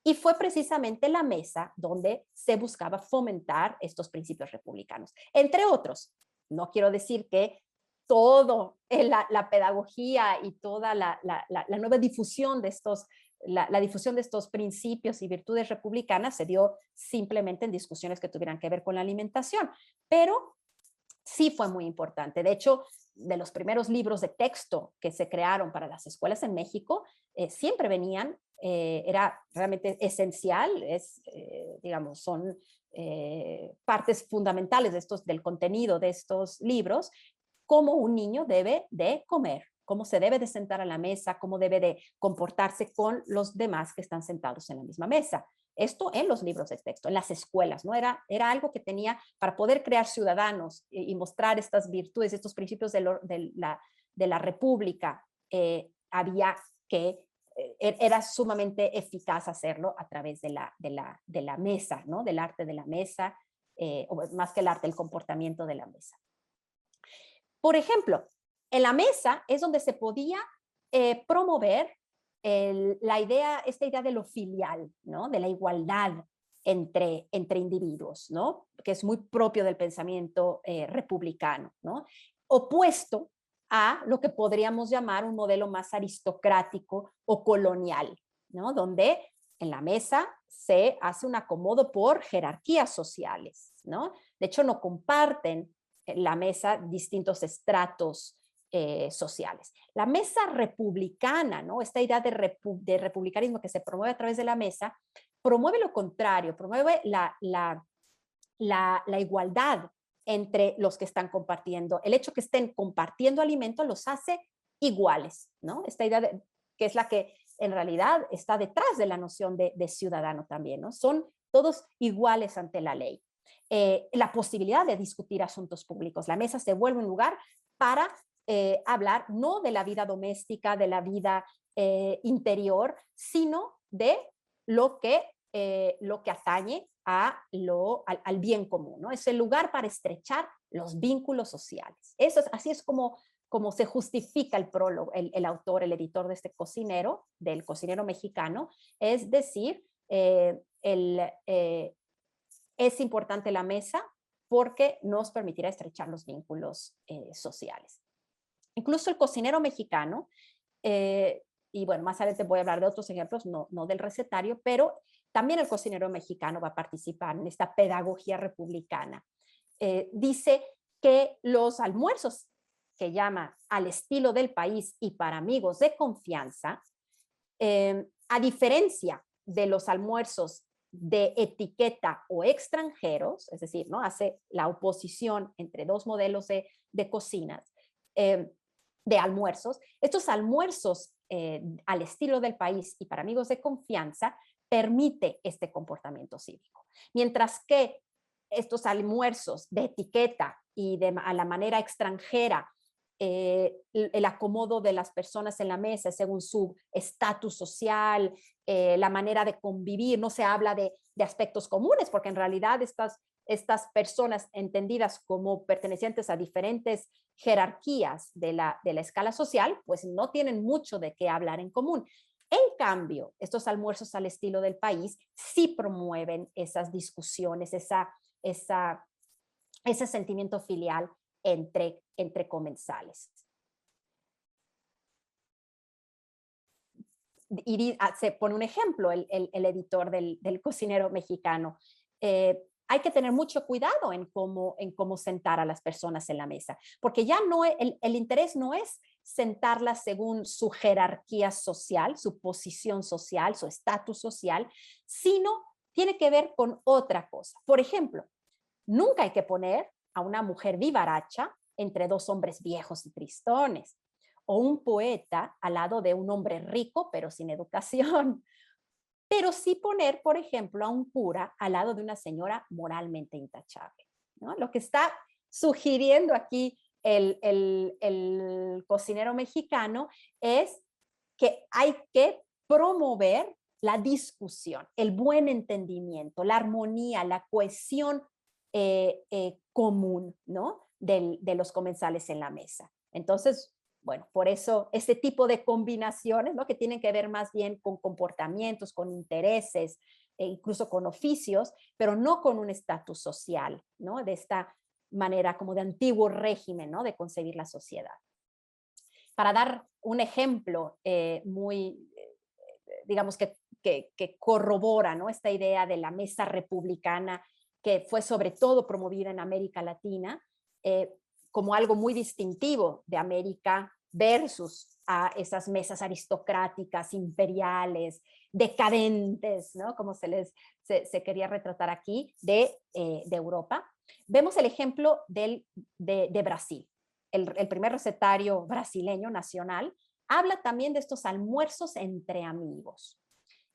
Y fue precisamente la mesa donde se buscaba fomentar estos principios republicanos. Entre otros, no quiero decir que todo la pedagogía y toda la nueva difusión de estos, la difusión de estos principios y virtudes republicanas se dio simplemente en discusiones que tuvieran que ver con la alimentación, pero sí fue muy importante. De hecho, de los primeros libros de texto que se crearon para las escuelas en México, siempre venían, era realmente esencial, digamos, son partes fundamentales del contenido de estos libros, cómo un niño debe de comer, cómo se debe de sentar a la mesa, cómo debe de comportarse con los demás que están sentados en la misma mesa. Esto en los libros de texto, en las escuelas, ¿no? Era algo que tenía para poder crear ciudadanos y mostrar estas virtudes, estos principios de la república. Había que, era sumamente eficaz hacerlo a través de la mesa, ¿no? Del arte de la mesa, o más que el arte, el comportamiento de la mesa. Por ejemplo, en la mesa es donde se podía promover esta idea de lo filial, ¿no? De la igualdad entre individuos, ¿no? Que es muy propio del pensamiento republicano, ¿no? Opuesto a lo que podríamos llamar un modelo más aristocrático o colonial, ¿no? Donde en la mesa se hace un acomodo por jerarquías sociales, ¿no? De hecho, no comparten la mesa distintos estratos sociales. La mesa republicana, ¿no? Esta idea de republicanismo que se promueve a través de la mesa, promueve lo contrario, promueve la igualdad entre los que están compartiendo. El hecho que estén compartiendo alimentos los hace iguales, ¿no? Esta idea que es la que en realidad está detrás de la noción de ciudadano también, ¿no? Son todos iguales ante la ley. La posibilidad de discutir asuntos públicos. La mesa se vuelve un lugar para hablar no de la vida doméstica, de la vida interior, sino de lo que atañe al bien común, ¿no? Es el lugar para estrechar los vínculos sociales. Así es como se justifica el prólogo, el autor, el editor de este cocinero, del cocinero mexicano, es decir, es importante la mesa porque nos permitirá estrechar los vínculos sociales. Incluso el cocinero mexicano, y bueno, más adelante voy a hablar de otros ejemplos, no del recetario, pero también el cocinero mexicano va a participar en esta pedagogía republicana. Dice que los almuerzos que llama al estilo del país y para amigos de confianza, a diferencia de los almuerzos de etiqueta o extranjeros, es decir, ¿no? Hace la oposición entre dos modelos de cocinas, de almuerzos. Estos almuerzos al estilo del país y para amigos de confianza permite este comportamiento cívico. Mientras que estos almuerzos de etiqueta y a la manera extranjera, el acomodo de las personas en la mesa según su estatus social, la manera de convivir, no se habla de aspectos comunes, porque en realidad estas personas entendidas como pertenecientes a diferentes jerarquías de la escala social, pues no tienen mucho de qué hablar en común. En cambio, estos almuerzos al estilo del país sí promueven esas discusiones, ese sentimiento filial entre comensales. Y se pone un ejemplo el editor del cocinero mexicano. hay que tener mucho cuidado en cómo sentar a las personas en la mesa, porque ya no el interés no es sentarlas según su jerarquía social, su posición social, su estatus social, sino tiene que ver con otra cosa. Por ejemplo, nunca hay que poner a una mujer vivaracha entre dos hombres viejos y tristones, o un poeta al lado de un hombre rico pero sin educación. Pero sí poner, por ejemplo, a un cura al lado de una señora moralmente intachable, ¿no? Lo que está sugiriendo aquí el cocinero mexicano es que hay que promover la discusión, el buen entendimiento, la armonía, la cohesión común, ¿no? De los comensales en la mesa. Entonces, bueno, por eso este tipo de combinaciones, ¿no? Que tienen que ver más bien con comportamientos, con intereses, e incluso con oficios, pero no con un estatus social, ¿no? De esta manera como de antiguo régimen, ¿no? De concebir la sociedad. Para dar un ejemplo muy, digamos, que corrobora, ¿no? Esta idea de la mesa republicana que fue sobre todo promovida en América Latina, como algo muy distintivo de América versus a esas mesas aristocráticas, imperiales, decadentes, ¿no? Como se quería retratar aquí, de Europa. Vemos el ejemplo de Brasil. El primer recetario brasileño nacional habla también de estos almuerzos entre amigos.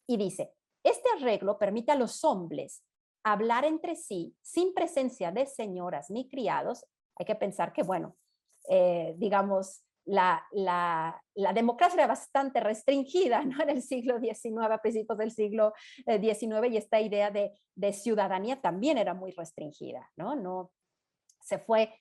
Y dice, este arreglo permite a los hombres hablar entre sí sin presencia de señoras ni criados. Hay que pensar que, bueno, digamos, la democracia era bastante restringida, ¿no? En el siglo XIX, a principios del siglo XIX, y esta idea de ciudadanía también era muy restringida, ¿no? No se fue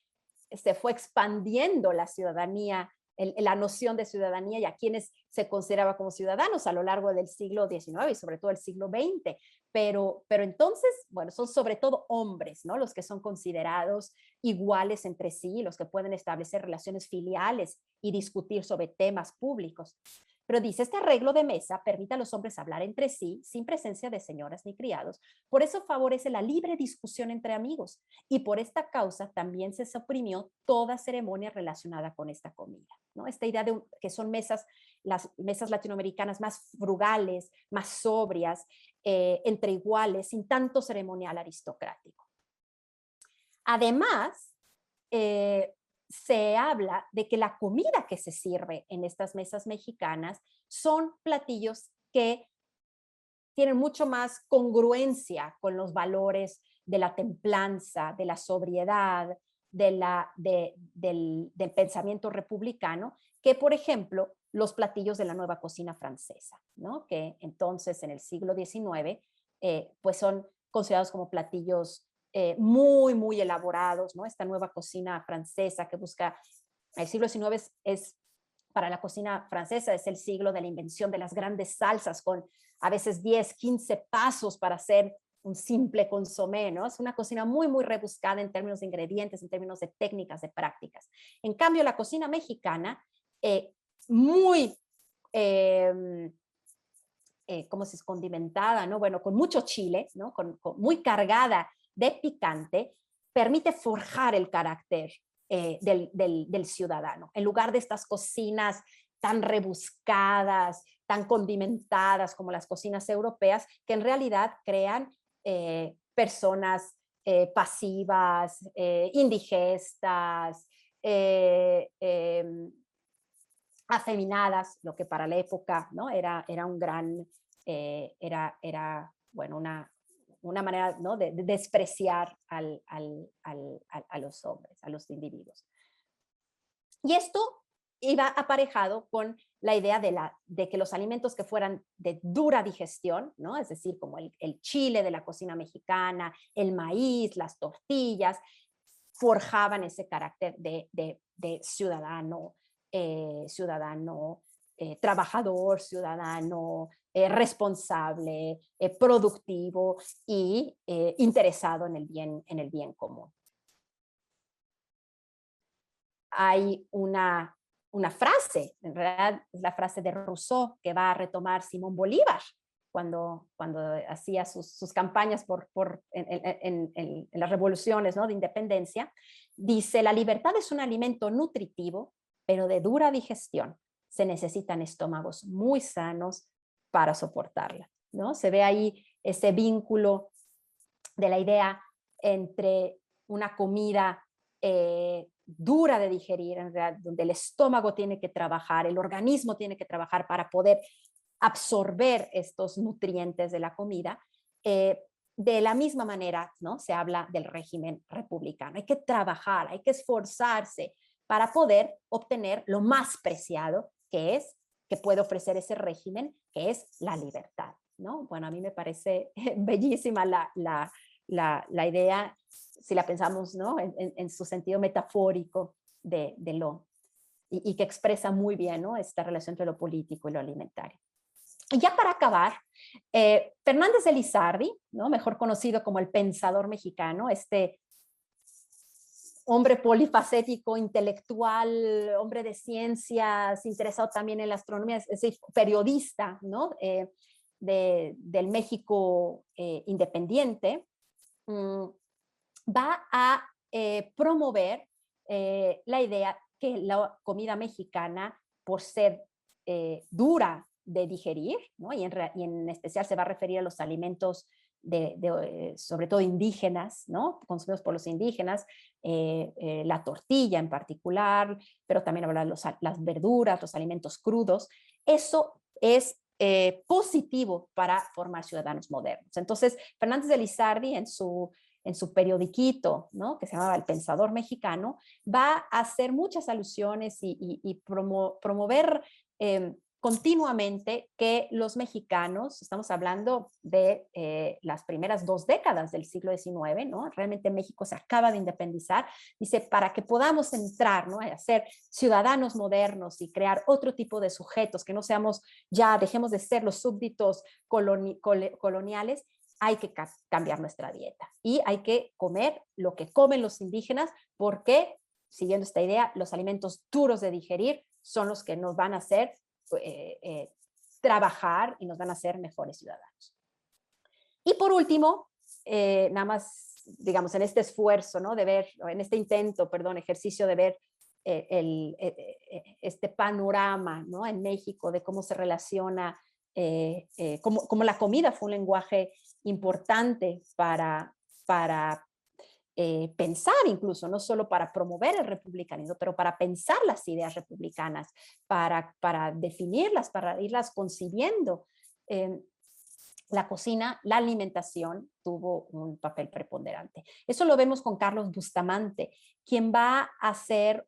expandiendo la ciudadanía, la noción de ciudadanía y a quienes se consideraba como ciudadanos a lo largo del siglo XIX y sobre todo el siglo XX. Pero entonces, bueno, son sobre todo hombres, ¿no? Los que son considerados iguales entre sí, los que pueden establecer relaciones filiales y discutir sobre temas públicos. Pero dice, este arreglo de mesa permite a los hombres hablar entre sí sin presencia de señoras ni criados. Por eso favorece la libre discusión entre amigos. Y por esta causa también se suprimió toda ceremonia relacionada con esta comida, ¿no? Esta idea de que son mesas, las mesas latinoamericanas más frugales, más sobrias, entre iguales, sin tanto ceremonial aristocrático. Además, se habla de que la comida que se sirve en estas mesas mexicanas son platillos que tienen mucho más congruencia con los valores de la templanza, de la sobriedad, del pensamiento republicano, que por ejemplo los platillos de la nueva cocina francesa, ¿no? Que entonces en el siglo XIX pues son considerados como platillos muy, muy elaborados, ¿no? Esta nueva cocina francesa que busca, el siglo XIX para la cocina francesa es el siglo de la invención de las grandes salsas con a veces 10, 15 pasos para hacer un simple consomé, ¿no? Es una cocina muy, muy rebuscada en términos de ingredientes, en términos de técnicas, de prácticas. En cambio, la cocina mexicana, muy, ¿cómo se es? Condimentada, ¿no? Bueno, con mucho chile, ¿no? Muy cargada de picante, permite forjar el carácter del ciudadano. En lugar de estas cocinas tan rebuscadas, tan condimentadas como las cocinas europeas, que en realidad crean personas pasivas, indigestas, afeminadas, lo que para la época, ¿no? era un gran, bueno, una manera, ¿no? de despreciar a los hombres, a los individuos. Y esto iba aparejado con la idea de que los alimentos que fueran de dura digestión, ¿no? Es decir, como el chile de la cocina mexicana, el maíz, las tortillas, forjaban ese carácter de ciudadano, trabajador, ciudadano, responsable, productivo y interesado en el bien común. Hay una frase, en realidad es la frase de Rousseau que va a retomar Simón Bolívar, cuando hacía sus campañas en las revoluciones, ¿no?, de independencia, dice: la libertad es un alimento nutritivo, pero de dura digestión. Se necesitan estómagos muy sanos para soportarla, ¿no? Se ve ahí ese vínculo de la idea entre una comida dura de digerir, en realidad, donde el estómago tiene que trabajar, el organismo tiene que trabajar para poder absorber estos nutrientes de la comida. De la misma manera, ¿no?, se habla del régimen republicano. Hay que trabajar, hay que esforzarse para poder obtener lo más preciado que puede ofrecer ese régimen, que es la libertad, ¿no? Bueno, a mí me parece bellísima la idea, si la pensamos, ¿no?, en su sentido metafórico de lo, y que expresa muy bien, ¿no?, esta relación entre lo político y lo alimentario. Y ya para acabar, Fernández de Lizardi, ¿no?, mejor conocido como el pensador mexicano, este hombre polifacético, intelectual, hombre de ciencias, interesado también en la astronomía, es decir, periodista, ¿no?, del México independiente, va a promover la idea que la comida mexicana, por ser dura de digerir, ¿no?, y en especial se va a referir a los alimentos sobre todo indígenas, ¿no?, consumidos por los indígenas, la tortilla en particular, pero también hablar de las verduras, los alimentos crudos. Eso es positivo para formar ciudadanos modernos. Entonces, Fernández de Lizardi, en su periodiquito, ¿no?, que se llamaba El Pensador Mexicano, va a hacer muchas alusiones y promover continuamente que los mexicanos, estamos hablando de las primeras 2 décadas del siglo XIX, ¿no?, realmente México se acaba de independizar, dice, para que podamos entrar, ¿no?, a ser ciudadanos modernos y crear otro tipo de sujetos, que no seamos ya, dejemos de ser los súbditos coloniales, hay que cambiar nuestra dieta y hay que comer lo que comen los indígenas, porque, siguiendo esta idea, los alimentos duros de digerir son los que nos van a hacer trabajar y nos van a hacer mejores ciudadanos. Y por último, nada más, digamos, en este esfuerzo, ¿no?, de ver, en este intento, perdón, ejercicio de ver este panorama, ¿no?, en México, de cómo se relaciona, cómo la comida fue un lenguaje importante para pensar, incluso, no solo para promover el republicanismo, pero para pensar las ideas republicanas, para definirlas, para irlas concibiendo. La cocina, la alimentación tuvo un papel preponderante. Eso lo vemos con Carlos Bustamante, quien va a ser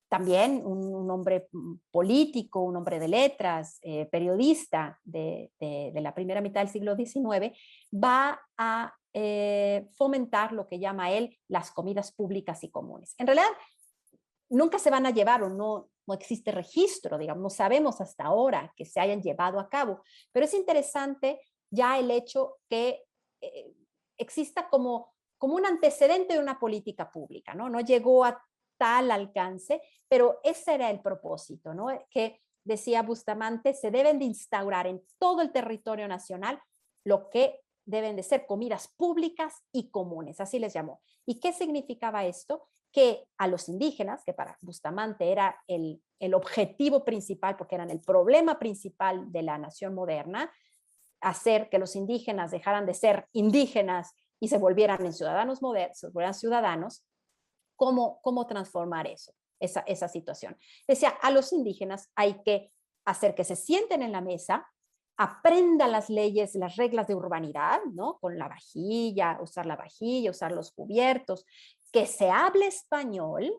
también un hombre político, un hombre de letras, periodista de la primera mitad del siglo XIX, va a fomentar lo que llama él las comidas públicas y comunes. En realidad, nunca se van a llevar, o no existe registro, digamos, no sabemos hasta ahora que se hayan llevado a cabo, pero es interesante ya el hecho que exista como un antecedente de una política pública, ¿no? No llegó a tal alcance, pero ese era el propósito, ¿no?, que decía Bustamante: se deben de instaurar en todo el territorio nacional lo que deben de ser comidas públicas y comunes, así les llamó. ¿Y qué significaba esto? Que a los indígenas, que para Bustamante era el objetivo principal, porque eran el problema principal de la nación moderna, hacer que los indígenas dejaran de ser indígenas y se volvieran en ciudadanos modernos, se volvieran ciudadanos. ¿Cómo transformar esa situación? Decía, a los indígenas hay que hacer que se sienten en la mesa, aprendan las leyes, las reglas de urbanidad, ¿no?, con la vajilla, usar los cubiertos, que se hable español,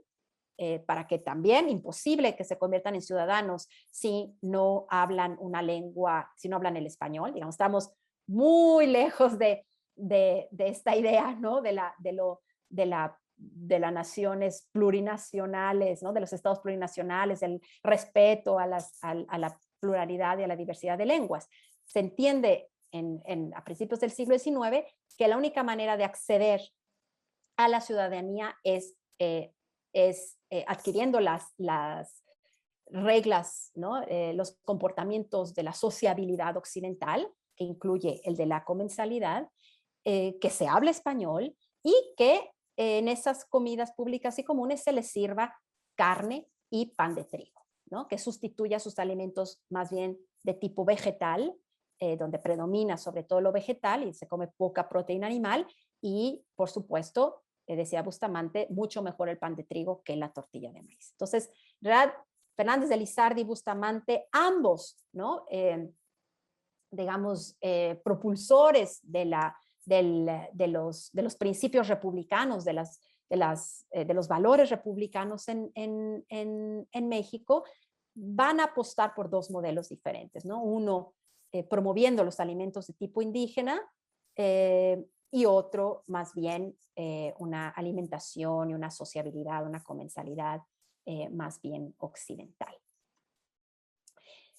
para que también, imposible que se conviertan en ciudadanos si no hablan una lengua, si no hablan el español. Digamos, estamos muy lejos de esta idea, ¿no?, de las naciones plurinacionales, ¿no?, de los estados plurinacionales, del respeto a la pluralidad y a la diversidad de lenguas. Se entiende a principios del siglo XIX que la única manera de acceder a la ciudadanía es adquiriendo reglas, ¿no? Los comportamientos de la sociabilidad occidental, que incluye el de la comensalidad, que se hable español y que en esas comidas públicas y comunes se les sirva carne y pan de trigo, ¿no? Que sustituya sus alimentos más bien de tipo vegetal, donde predomina sobre todo lo vegetal y se come poca proteína animal y, por supuesto, decía Bustamante, mucho mejor el pan de trigo que la tortilla de maíz. Entonces, Fernández de Lizardi y Bustamante, ambos, ¿no? Digamos, propulsores de los principios republicanos, de los valores republicanos en México, van a apostar por dos modelos diferentes, ¿no? Uno promoviendo los alimentos de tipo indígena y otro más bien una alimentación y una sociabilidad, una comensalidad más bien occidental.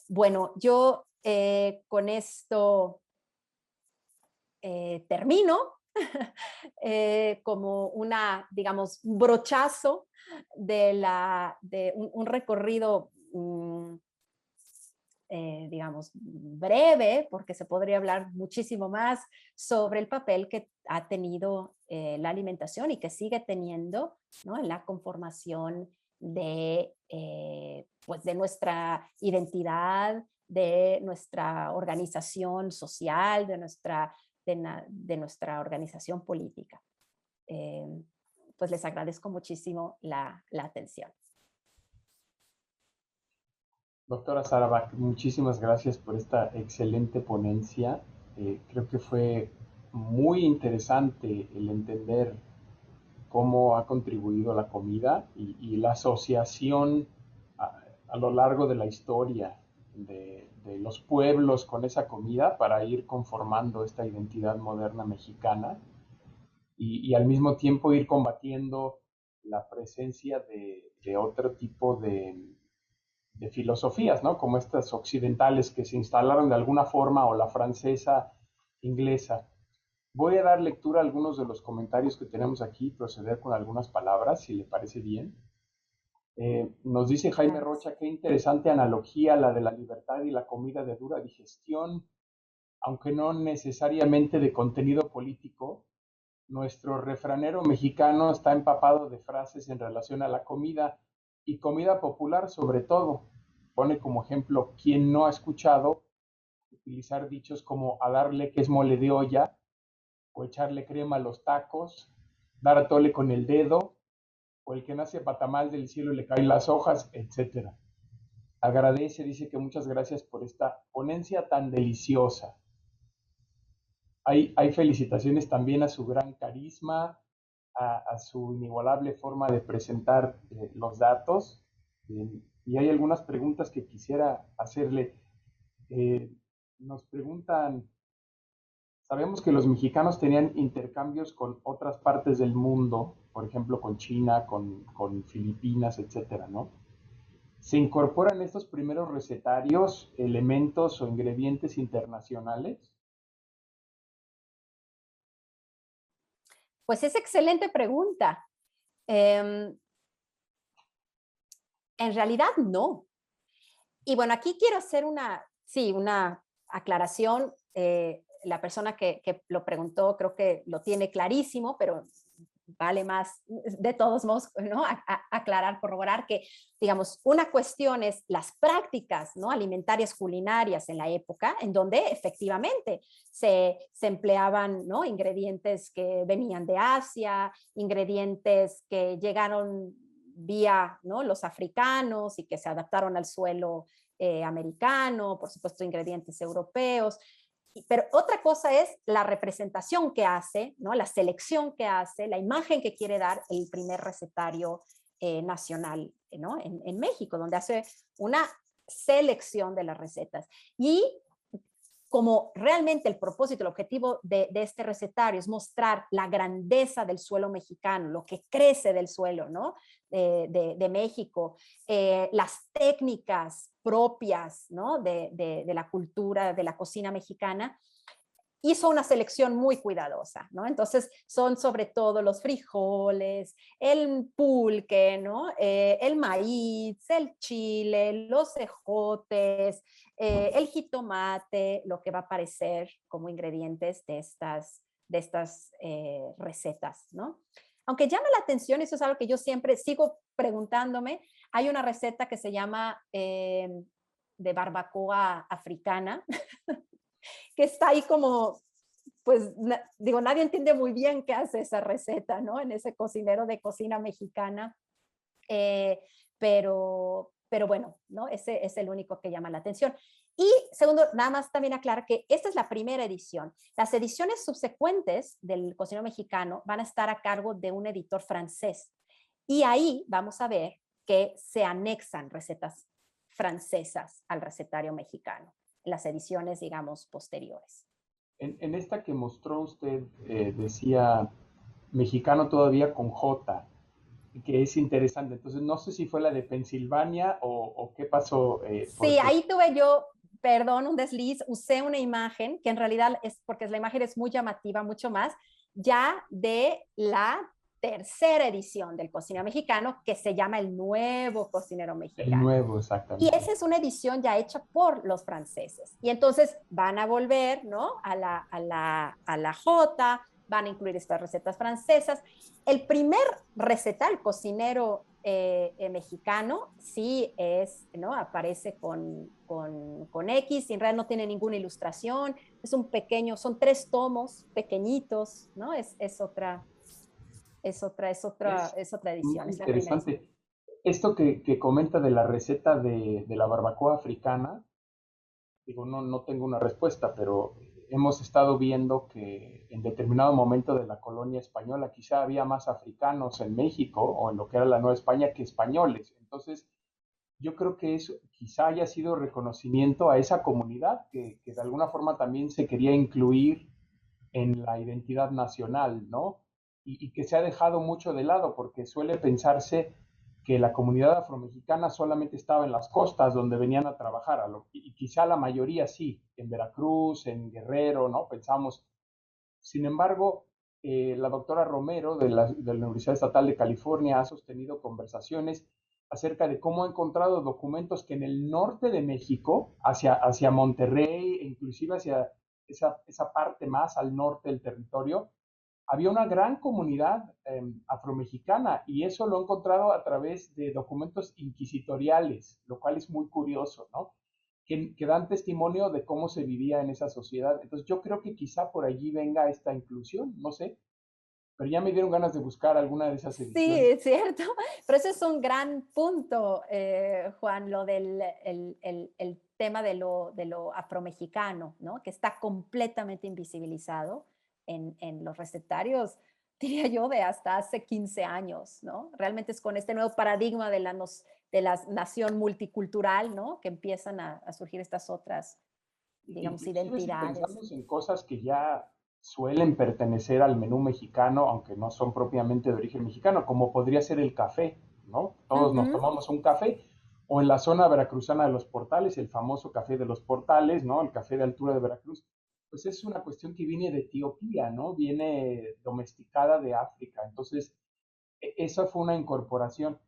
Bueno, yo con esto termino como una, digamos, un brochazo de un recorrido, digamos, breve, porque se podría hablar muchísimo más sobre el papel que ha tenido la alimentación y que sigue teniendo, ¿no? En la conformación pues de nuestra identidad, de nuestra organización social, de nuestra organización política. Pues les agradezco muchísimo la atención. Doctora Sarabach, muchísimas gracias por esta excelente ponencia. Creo que fue muy interesante el entender cómo ha contribuido la comida y la asociación a lo largo de la historia de los pueblos con esa comida para ir conformando esta identidad moderna mexicana y al mismo tiempo ir combatiendo la presencia de otro tipo de filosofías, ¿no? Como estas occidentales que se instalaron de alguna forma, o la francesa, inglesa. Voy a dar lectura a algunos de los comentarios que tenemos aquí, proceder con algunas palabras, si le parece bien. Nos dice Jaime Rocha, qué interesante analogía la de la libertad y la comida de dura digestión, aunque no necesariamente de contenido político. Nuestro refranero mexicano está empapado de frases en relación a la comida y comida popular sobre todo. Pone como ejemplo, quien no ha escuchado utilizar dichos como a darle que es mole de olla, o echarle crema a los tacos, dar a tole con el dedo, o el que nace patamal del cielo le caen las hojas, etc. Agradece, dice que muchas gracias por esta ponencia tan deliciosa. Hay felicitaciones también a su gran carisma, a su inigualable forma de presentar los datos. Y hay algunas preguntas que quisiera hacerle. Nos preguntan, sabemos que los mexicanos tenían intercambios con otras partes del mundo, por ejemplo con China, con Filipinas, etcétera, ¿no? ¿Se incorporan estos primeros recetarios elementos o ingredientes internacionales? Pues es excelente pregunta. En realidad no. Y bueno, aquí quiero hacer una aclaración. La persona que lo preguntó creo que lo tiene clarísimo, pero vale más, de todos modos, ¿no? Aclarar, corroborar que, digamos, una cuestión es las prácticas, ¿no? Alimentarias culinarias en la época, en donde efectivamente se empleaban, ¿no? Ingredientes que venían de Asia, ingredientes que llegaron vía, ¿no? Los africanos y que se adaptaron al suelo americano, por supuesto ingredientes europeos. Pero otra cosa es la representación que hace, ¿no? La selección que hace, la imagen que quiere dar el primer recetario nacional, ¿no? En México, donde hace una selección de las recetas. Y como realmente el propósito, el objetivo de este recetario es mostrar la grandeza del suelo mexicano, lo que crece del suelo, ¿no? de México, las técnicas propias, ¿no? de la cultura, de la cocina mexicana, hizo una selección muy cuidadosa, ¿no? Entonces son sobre todo los frijoles, el pulque, ¿no? El maíz, el chile, los ejotes, el jitomate, lo que va a aparecer como ingredientes de estas recetas, ¿no? Aunque llama la atención, eso es algo que yo siempre sigo preguntándome, hay una receta que se llama de barbacoa africana, que está ahí como, pues digo, nadie entiende muy bien qué hace esa receta, ¿no? En ese cocinero de cocina mexicana, eh, pero bueno, ¿no? Ese es el único que llama la atención. Y segundo, nada más también aclarar que esta es la primera edición. Las ediciones subsecuentes del cocinero mexicano van a estar a cargo de un editor francés. Y ahí vamos a ver que se anexan recetas francesas al recetario mexicano, en las ediciones, digamos, posteriores. En esta que mostró usted, decía mexicano todavía con J, que es interesante. Entonces, no sé si fue la de Pensilvania o qué pasó. Sí, ahí tuve yo, perdón, un desliz, usé una imagen que en realidad es, porque la imagen es muy llamativa, mucho más, ya de la tercera edición del cocinero mexicano, que se llama El Nuevo Cocinero El Mexicano. nuevo, Y exactamente. esa es una edición ya hecha por los franceses. Y entonces van a volver, ¿no? A la J, van a incluir estas recetas francesas. El primer recetal cocinero mexicano sí es, ¿no? Aparece con X, y en realidad no tiene ninguna ilustración, es un pequeño, son 3 tomos pequeñitos, ¿no? Es otra, Es es otra edición, muy es la primera edición. interesante. Esto que comenta de la receta de la barbacoa africana, digo, no tengo una respuesta, pero hemos estado viendo que en determinado momento de la colonia española quizá había más africanos en México o en lo que era la Nueva España que españoles. Entonces, yo creo que eso quizá haya sido reconocimiento a esa comunidad que de alguna forma también se quería incluir en la identidad nacional, ¿no? Y que se ha dejado mucho de lado porque suele pensarse que la comunidad afromexicana solamente estaba en las costas donde venían a trabajar, y quizá la mayoría sí, en Veracruz, en Guerrero, ¿no? Pensamos. Sin embargo, la doctora Romero de la Universidad Estatal de California ha sostenido conversaciones acerca de cómo ha encontrado documentos que en el norte de México, hacia Monterrey, e inclusive hacia esa parte más al norte del territorio, había una gran comunidad afromexicana y eso lo he encontrado a través de documentos inquisitoriales, lo cual es muy curioso, ¿no? Que dan testimonio de cómo se vivía en esa sociedad. Entonces yo creo que quizá por allí venga esta inclusión, no sé, pero ya me dieron ganas de buscar alguna de esas Sí, ediciones. es cierto, pero ese es un gran punto, Juan, lo del el tema de lo afromexicano, ¿no? Que está completamente invisibilizado en los recetarios, diría yo, de hasta hace 15 años, ¿no? Realmente es con este nuevo paradigma de la nación multicultural, ¿no? Que empiezan a surgir estas otras, digamos, Inclusive si identidades. pensamos en cosas que ya suelen pertenecer al menú mexicano, aunque no son propiamente de origen mexicano, como podría ser el café, ¿no? Todos nos Ujú. tomamos un café, o en la zona veracruzana de los Portales, el famoso café de los Portales, ¿no? El café de altura de Veracruz, pues es una cuestión que viene de Etiopía, ¿no? Viene domesticada de África. Entonces, esa fue una incorporación.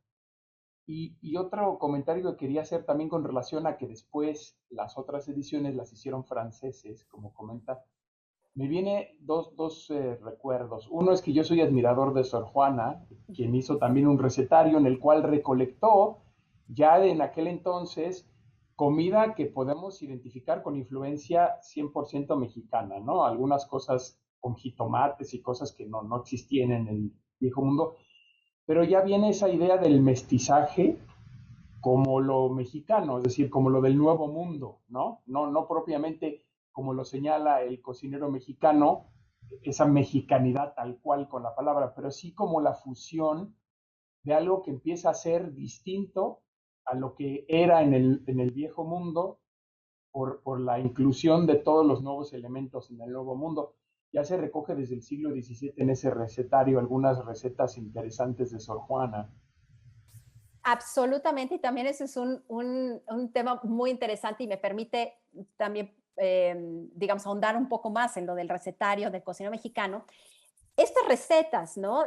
Y otro comentario que quería hacer también con relación a que después las otras ediciones las hicieron franceses, como comenta, me viene dos recuerdos. Uno es que yo soy admirador de Sor Juana, quien hizo también un recetario en el cual recolectó ya en aquel entonces comida que podemos identificar con influencia 100% mexicana, ¿no? Algunas cosas con jitomates y cosas que no existían en el viejo mundo, pero ya viene esa idea del mestizaje como lo mexicano, es decir, como lo del nuevo mundo, ¿no? No propiamente como lo señala el cocinero mexicano, esa mexicanidad tal cual con la palabra, pero sí como la fusión de algo que empieza a ser distinto a lo que era en el viejo mundo por la inclusión de todos los nuevos elementos en el nuevo mundo. Ya se recoge desde el siglo XVII en ese recetario algunas recetas interesantes de Sor Juana. Absolutamente, y también ese es un tema muy interesante y me permite también digamos, ahondar un poco más en lo del recetario del cocinero mexicano, estas recetas, ¿no?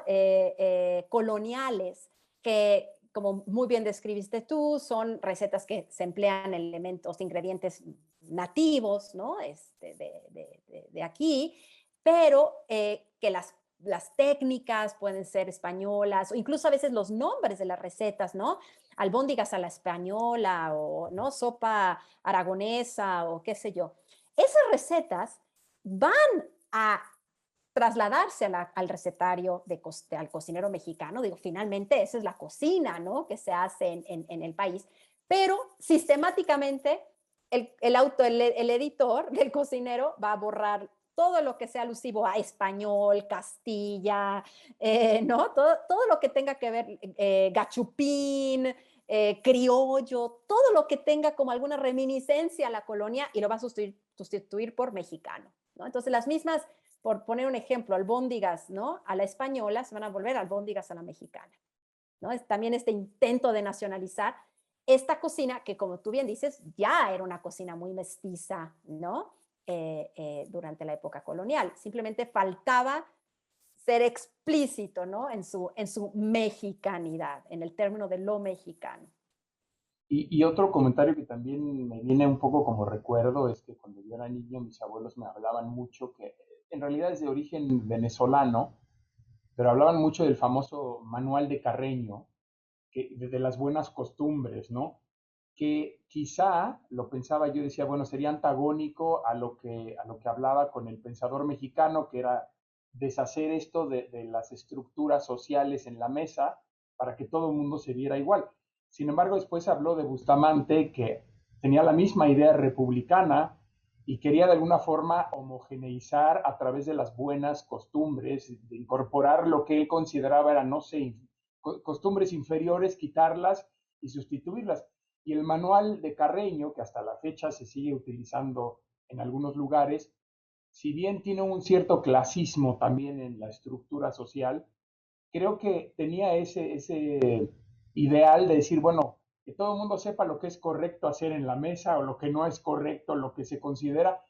Coloniales, que como muy bien describiste tú, son recetas que se emplean elementos, ingredientes nativos, ¿no? De aquí, pero que las técnicas pueden ser españolas, o incluso a veces los nombres de las recetas, ¿no? Albóndigas a la española, o ¿no? Sopa aragonesa, o qué sé yo. Esas recetas van a trasladarse al recetario al cocinero mexicano. Digo, finalmente esa es la cocina, ¿no? Que se hace en el país, pero sistemáticamente el editor del cocinero va a borrar todo lo que sea alusivo a español, Castilla, ¿no? Todo lo que tenga que ver, gachupín, criollo, todo lo que tenga como alguna reminiscencia a la colonia y lo va a sustituir por mexicano, ¿no? Entonces las mismas, por poner un ejemplo, albóndigas, ¿no? A la española se van a volver albóndigas a la mexicana, ¿no? Es también este intento de nacionalizar esta cocina que, como tú bien dices, ya era una cocina muy mestiza, ¿no? Durante la época colonial. Simplemente faltaba ser explícito, ¿no? En su mexicanidad, en el término de lo mexicano. Y otro comentario que también me viene un poco como recuerdo es que cuando yo era niño mis abuelos me hablaban mucho que en realidad es de origen venezolano, pero hablaban mucho del famoso manual de Carreño, de las buenas costumbres, ¿no? Que quizá, lo pensaba yo, decía, bueno, sería antagónico a lo que hablaba con el pensador mexicano, que era deshacer esto de las estructuras sociales en la mesa para que todo el mundo se viera igual. Sin embargo, después habló de Bustamante, que tenía la misma idea republicana y quería de alguna forma homogeneizar a través de las buenas costumbres, de incorporar lo que él consideraba eran, no sé, costumbres inferiores, quitarlas y sustituirlas. Y el manual de Carreño, que hasta la fecha se sigue utilizando en algunos lugares, si bien tiene un cierto clasismo también en la estructura social, creo que tenía ese ideal de decir, bueno, que todo el mundo sepa lo que es correcto hacer en la mesa o lo que no es correcto, lo que se considera,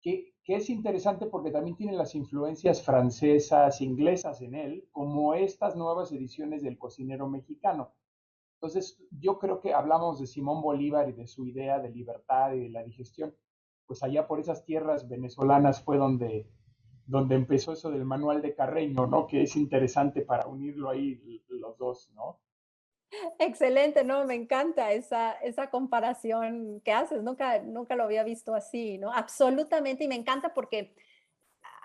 que es interesante porque también tiene las influencias francesas, inglesas en él, como estas nuevas ediciones del cocinero mexicano. Entonces, yo creo que hablamos de Simón Bolívar y de su idea de libertad y de la digestión, pues allá por esas tierras venezolanas fue donde empezó eso del manual de Carreño, ¿no? Que es interesante para unirlo ahí los dos, ¿no? Excelente, no, me encanta esa comparación que haces, nunca lo había visto así, ¿no? Absolutamente, y me encanta porque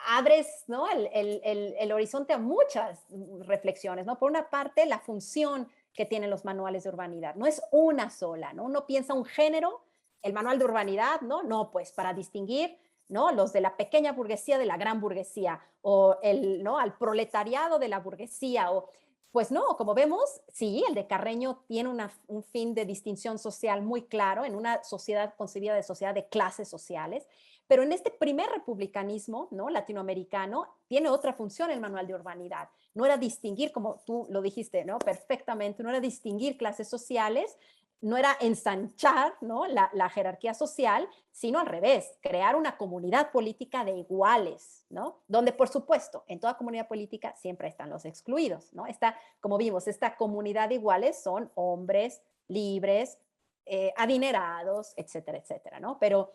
abres, ¿no? El horizonte a muchas reflexiones, ¿no? Por una parte, la función que tienen los manuales de urbanidad, no es una sola, ¿no? Uno piensa un género, el manual de urbanidad, ¿no? No, pues para distinguir, ¿no? Los de la pequeña burguesía de la gran burguesía, o ¿no? Al proletariado de la burguesía, o pues no, como vemos, sí, el de Carreño tiene un fin de distinción social muy claro en una sociedad concebida de sociedad de clases sociales, pero en este primer republicanismo, ¿no? Latinoamericano, tiene otra función el manual de urbanidad. No era distinguir, como tú lo dijiste, ¿no? Perfectamente, no era distinguir clases sociales, no era ensanchar, ¿no? la jerarquía social, sino al revés, crear una comunidad política de iguales, ¿no? Donde, por supuesto, en toda comunidad política siempre están los excluidos, ¿no? Como vimos, esta comunidad de iguales son hombres libres, adinerados, etcétera, etcétera, ¿no? Pero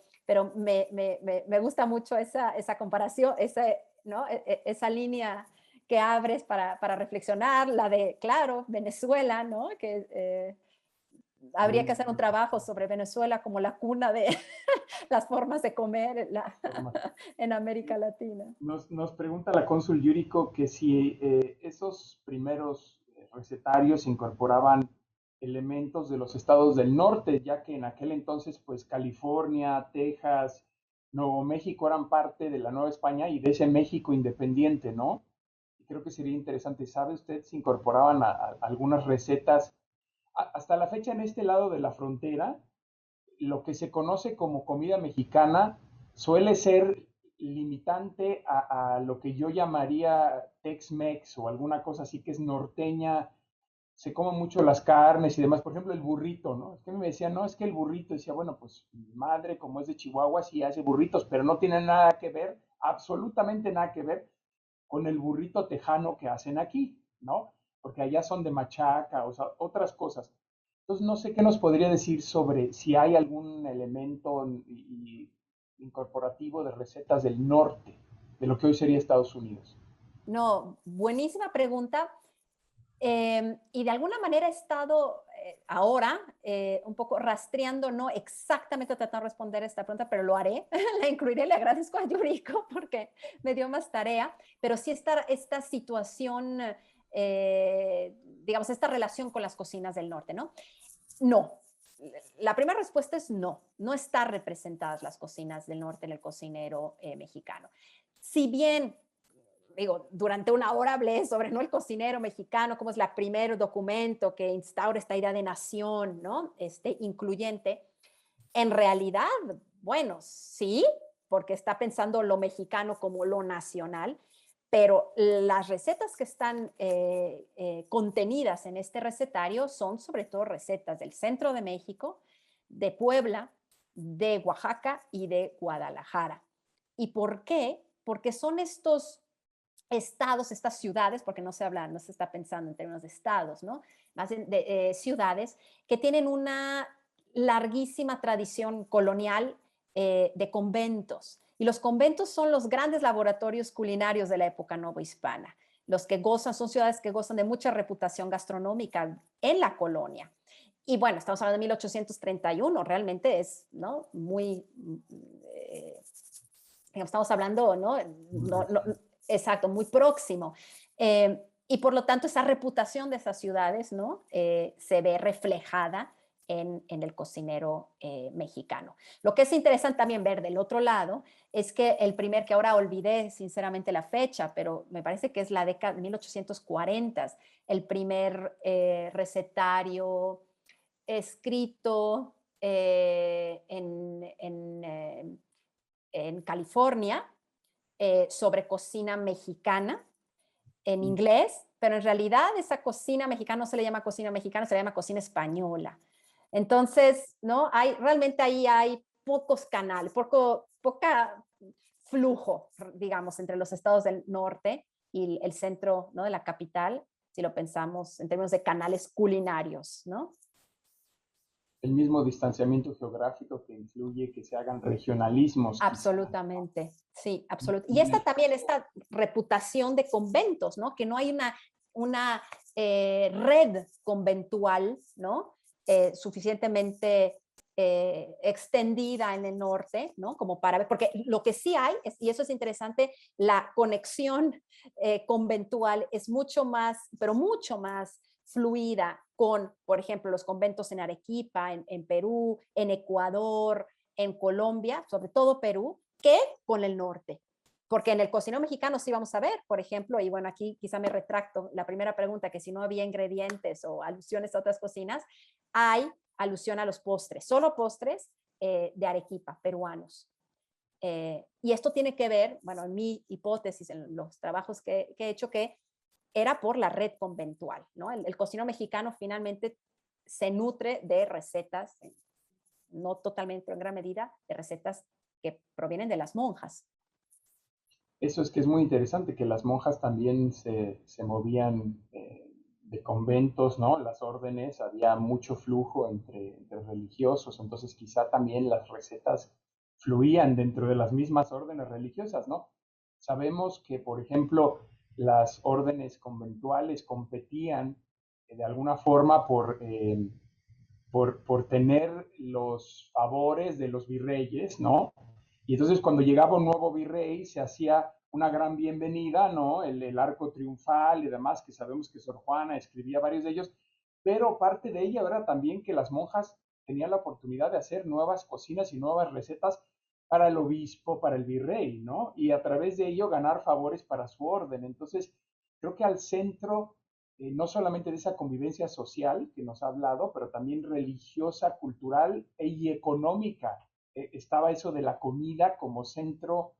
me gusta mucho esa comparación, ¿no? Esa línea que abres para reflexionar, la de, claro, Venezuela, ¿no? Que habría que Sí, hacer un trabajo sobre Venezuela como la cuna de las formas de comer forma. en América Latina. Nos pregunta la cónsul Yuriko que si esos primeros recetarios incorporaban elementos de los estados del norte, ya que en aquel entonces, pues California, Texas, Nuevo México eran parte de la Nueva España y de ese México independiente, ¿no? Y creo que sería interesante, ¿sabe usted si incorporaban algunas recetas? Hasta la fecha en este lado de la frontera, lo que se conoce como comida mexicana suele ser limitante a lo que yo llamaría Tex-Mex o alguna cosa así que es norteña se comen mucho las carnes y demás. Por ejemplo, el burrito, ¿no? Es que me decían, no, es que el burrito, decía, bueno, pues mi madre, como es de Chihuahua, sí hace burritos, pero no tiene nada que ver, absolutamente nada que ver con el burrito tejano que hacen aquí, ¿no? Porque allá son de machaca, o sea, otras cosas. Entonces, no sé qué nos podría decir sobre si hay algún elemento incorporativo de recetas del norte, de lo que hoy sería Estados Unidos. No, buenísima pregunta. Y de alguna manera he estado ahora un poco rastreando, no exactamente tratando de responder esta pregunta, pero lo haré, la incluiré, le agradezco a Yuriko porque me dio más tarea, pero sí esta situación, digamos, esta relación con las cocinas del norte, ¿no? No. La primera respuesta es no, no están representadas las cocinas del norte en el cocinero mexicano. Si bien digo, durante una hora hablé sobre ¿no? el cocinero mexicano, cómo es el primer documento que instaura esta idea de nación, ¿no? Incluyente. En realidad, bueno, sí, porque está pensando lo mexicano como lo nacional, pero las recetas que están contenidas en este recetario son sobre todo recetas del centro de México, de Puebla, de Oaxaca y de Guadalajara. ¿Y por qué? Porque son estos estados, estas ciudades, porque no se habla, no se está pensando en términos de estados, ¿no? Más de ciudades que tienen una larguísima tradición colonial de conventos. Y los conventos son los grandes laboratorios culinarios de la época novohispana. Los que gozan, son ciudades que gozan de mucha reputación gastronómica en la colonia. Y bueno, estamos hablando de 1831, realmente es, ¿no? Muy, estamos hablando, ¿no? Exacto, muy próximo. Y por lo tanto, esa reputación de esas ciudades, ¿no? Se ve reflejada en el cocinero mexicano. Lo que es interesante también ver del otro lado es que el primer, que ahora olvidé sinceramente la fecha, pero me parece que es la década de 1840, el primer recetario escrito en California sobre cocina mexicana en inglés, pero en realidad esa cocina mexicana no se le llama cocina mexicana, se le llama cocina española. Entonces, ¿no? Realmente ahí hay pocos canales, poca flujo, digamos, entre los estados del norte y el centro, ¿no? de la capital, si lo pensamos en términos de canales culinarios, ¿no? El mismo distanciamiento geográfico que influye que se hagan regionalismos, quizá. Absolutamente, sí, absolutamente. Y esta reputación de conventos, ¿no? Que no hay una red conventual, ¿no? Suficientemente extendida en el norte, ¿no? Como para ver, porque lo que sí hay, y eso es interesante, la conexión conventual es mucho más, pero mucho más fluida con, por ejemplo, los conventos en Arequipa, en Perú, en Ecuador, en Colombia, sobre todo Perú, que con el norte. Porque en el cocinero mexicano sí vamos a ver, por ejemplo, y bueno, aquí quizá me retracto la primera pregunta, que si no había ingredientes o alusiones a otras cocinas, hay alusión a los postres, solo postres de Arequipa, peruanos. Y esto tiene que ver, bueno, en mi hipótesis, en los trabajos que he hecho, que era por la red conventual, ¿no? El cocinero mexicano finalmente se nutre de recetas, no totalmente, pero en gran medida, de recetas que provienen de las monjas. Eso es que es muy interesante, que las monjas también se movían de conventos, ¿no? Las órdenes, había mucho flujo entre religiosos, entonces quizá también las recetas fluían dentro de las mismas órdenes religiosas, ¿no? Sabemos que, por ejemplo, las órdenes conventuales competían de alguna forma por tener los favores de los virreyes, ¿no? Y entonces cuando llegaba un nuevo virrey se hacía una gran bienvenida, ¿no? El arco triunfal y demás, que sabemos que Sor Juana escribía varios de ellos, pero parte de ella era también que las monjas tenían la oportunidad de hacer nuevas cocinas y nuevas recetas para el obispo, para el virrey, ¿no? Y a través de ello ganar favores para su orden. Entonces, creo que al centro no solamente de esa convivencia social que nos ha hablado, pero también religiosa, cultural y económica. Estaba eso de la comida como centro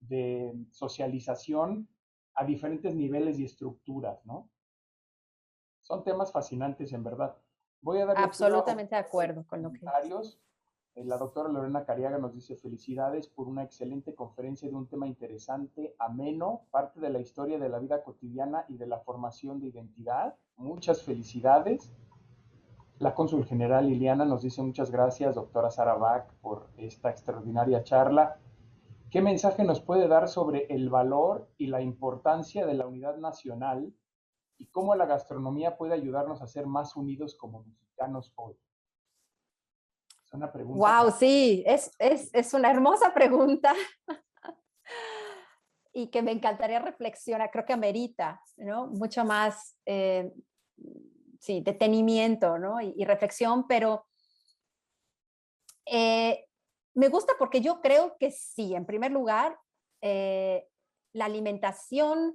de socialización a diferentes niveles y estructuras, ¿no? Son temas fascinantes, en verdad. Voy a dar lectura a Absolutamente de acuerdo con lo que dices. comentarios. La doctora Lorena Cariaga nos dice: felicidades por una excelente conferencia de un tema interesante, ameno, parte de la historia de la vida cotidiana y de la formación de identidad. Muchas felicidades. La cónsul general Liliana nos dice: muchas gracias, doctora Sara Bach, por esta extraordinaria charla. ¿Qué mensaje nos puede dar sobre el valor y la importancia de la unidad nacional y cómo la gastronomía puede ayudarnos a ser más unidos como mexicanos hoy? Es una pregunta. Wow, sí, es una hermosa pregunta y que me encantaría reflexionar. Creo que amerita, ¿no? Mucho más, sí, detenimiento, ¿no? Y reflexión, pero me gusta porque yo creo que sí, en primer lugar, la alimentación,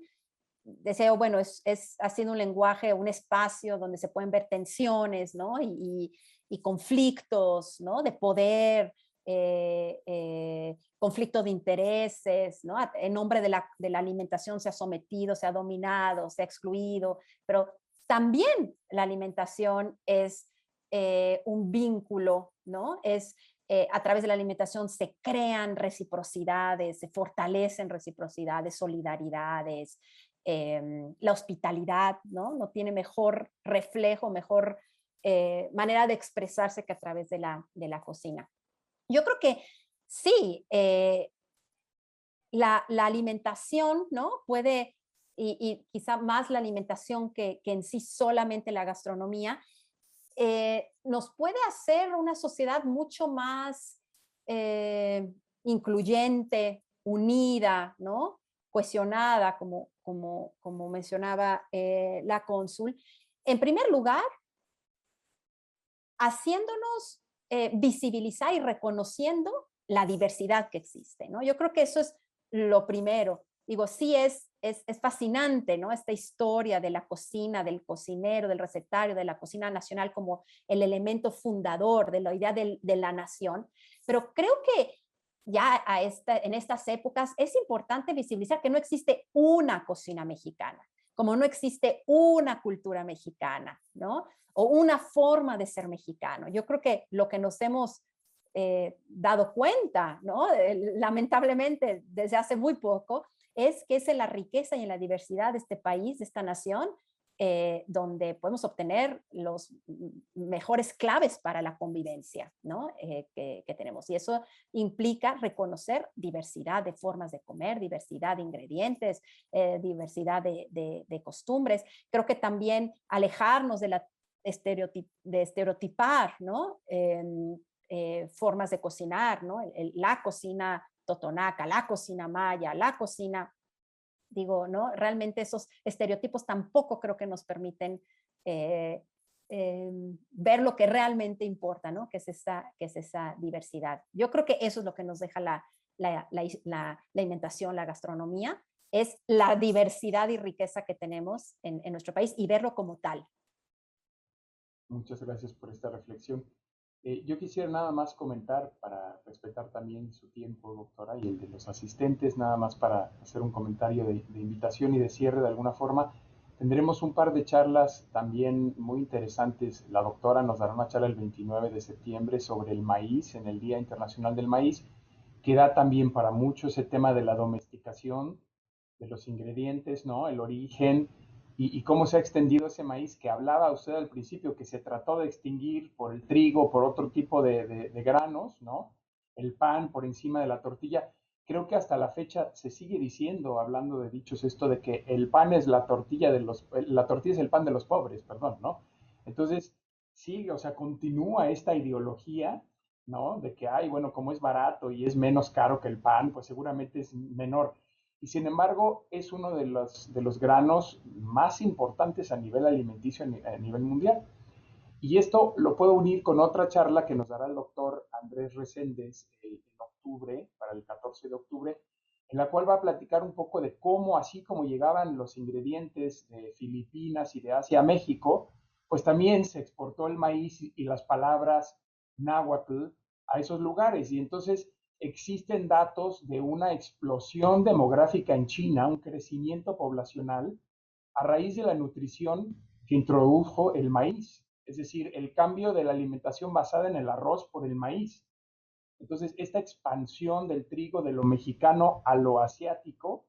deseo, bueno, ha sido un lenguaje, un espacio donde se pueden ver tensiones, ¿no? Y conflictos, ¿no? De poder, conflicto de intereses, ¿no? En nombre de la alimentación se ha sometido, se ha dominado, se ha excluido, pero también la alimentación es un vínculo, ¿no? A través de la alimentación se crean reciprocidades, se fortalecen reciprocidades, solidaridades, la hospitalidad, ¿no? No tiene mejor reflejo, mejor manera de expresarse que a través de la cocina. Yo creo que sí, la alimentación, ¿no? Puede, y quizá más la alimentación que en sí solamente la gastronomía, nos puede hacer una sociedad mucho más incluyente, unida, ¿no? Cohesionada, como mencionaba la cónsul. En primer lugar, haciéndonos visibilizar y reconociendo la diversidad que existe, ¿no? Yo creo que eso es lo primero. Digo, sí es fascinante, ¿no? Esta historia de la cocina, del cocinero, del recetario, de la cocina nacional como el elemento fundador de la idea de la nación, pero creo que ya en estas épocas es importante visibilizar que no existe una cocina mexicana, como no existe una cultura mexicana, ¿no? O una forma de ser mexicano. Yo creo que lo que nos hemos dado cuenta, ¿no? Lamentablemente desde hace muy poco, es que es en la riqueza y en la diversidad de este país, de esta nación, donde podemos obtener los mejores claves para la convivencia, ¿no? Que tenemos. Y eso implica reconocer diversidad de formas de comer, diversidad de ingredientes, diversidad de costumbres. Creo que también alejarnos de estereotipar, ¿no? Formas de cocinar, ¿no? La cocina totonaca, la cocina maya, la cocina, digo, ¿no? Realmente esos estereotipos tampoco creo que nos permiten ver lo que realmente importa, ¿no? Que es esa diversidad. Yo creo que eso es lo que nos deja la alimentación, la gastronomía, es la diversidad y riqueza que tenemos en nuestro país y verlo como tal. Muchas gracias por esta reflexión. Yo quisiera nada más comentar, para respetar también su tiempo, doctora, y el de los asistentes, nada más para hacer un comentario de invitación y de cierre de alguna forma. Tendremos un par de charlas también muy interesantes. La doctora nos dará una charla el 29 de septiembre sobre el maíz, en el Día Internacional del Maíz, que da también para mucho ese tema de la domesticación de los ingredientes, ¿no? El origen y cómo se ha extendido ese maíz que hablaba usted al principio, que se trató de extinguir por el trigo, por otro tipo de granos, ¿no? El pan por encima de la tortilla. Creo que hasta la fecha se sigue diciendo, hablando de dichos, esto de que el pan es la tortilla la tortilla es el pan de los pobres, perdón, ¿no? Entonces, sí, o sea, continúa esta ideología, ¿no? De que, ay, bueno, como es barato y es menos caro que el pan, pues seguramente es menor. Y sin embargo, es uno de los granos más importantes a nivel alimenticio, a nivel mundial. Y esto lo puedo unir con otra charla que nos dará el doctor Andrés Reséndez en octubre, para el 14 de octubre, en la cual va a platicar un poco de cómo, así como llegaban los ingredientes de Filipinas y de Asia a México, pues también se exportó el maíz y las palabras náhuatl a esos lugares. Y entonces existen datos de una explosión demográfica en China, un crecimiento poblacional a raíz de la nutrición que introdujo el maíz, es decir, el cambio de la alimentación basada en el arroz por el maíz. Entonces, esta expansión del trigo de lo mexicano a lo asiático,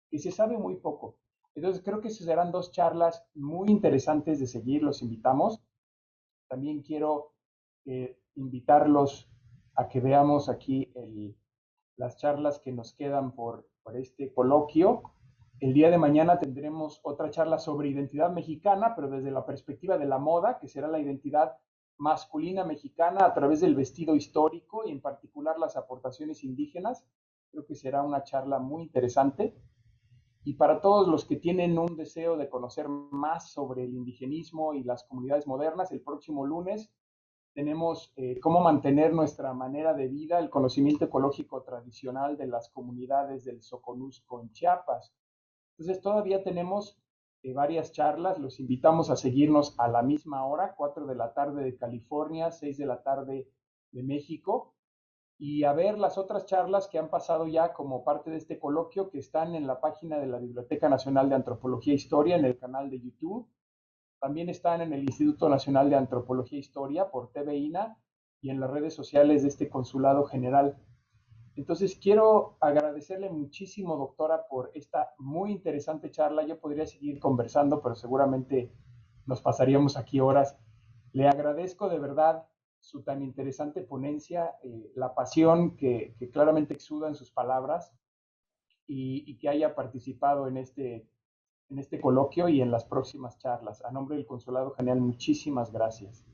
que se sabe muy poco. Entonces, creo que serán dos charlas muy interesantes de seguir, los invitamos. También quiero invitarlos a que veamos aquí las charlas que nos quedan por este coloquio. El día de mañana tendremos otra charla sobre identidad mexicana, pero desde la perspectiva de la moda, que será la identidad masculina mexicana a través del vestido histórico y en particular las aportaciones indígenas. Creo que será una charla muy interesante. Y para todos los que tienen un deseo de conocer más sobre el indigenismo y las comunidades modernas, el próximo lunes tenemos cómo mantener nuestra manera de vida, el conocimiento ecológico tradicional de las comunidades del Soconusco en Chiapas. Entonces todavía tenemos varias charlas, los invitamos a seguirnos a la misma hora, 4 de la tarde de California, 6 de la tarde de México, y a ver las otras charlas que han pasado ya como parte de este coloquio, que están en la página de la Biblioteca Nacional de Antropología e Historia, en el canal de YouTube. También están en el Instituto Nacional de Antropología e Historia por TVINA y en las redes sociales de este Consulado General. Entonces quiero agradecerle muchísimo, doctora, por esta muy interesante charla. Yo podría seguir conversando, pero seguramente nos pasaríamos aquí horas. Le agradezco de verdad su tan interesante ponencia, la pasión que claramente exuda en sus palabras y que haya participado en este coloquio y en las próximas charlas. A nombre del Consulado General, muchísimas gracias.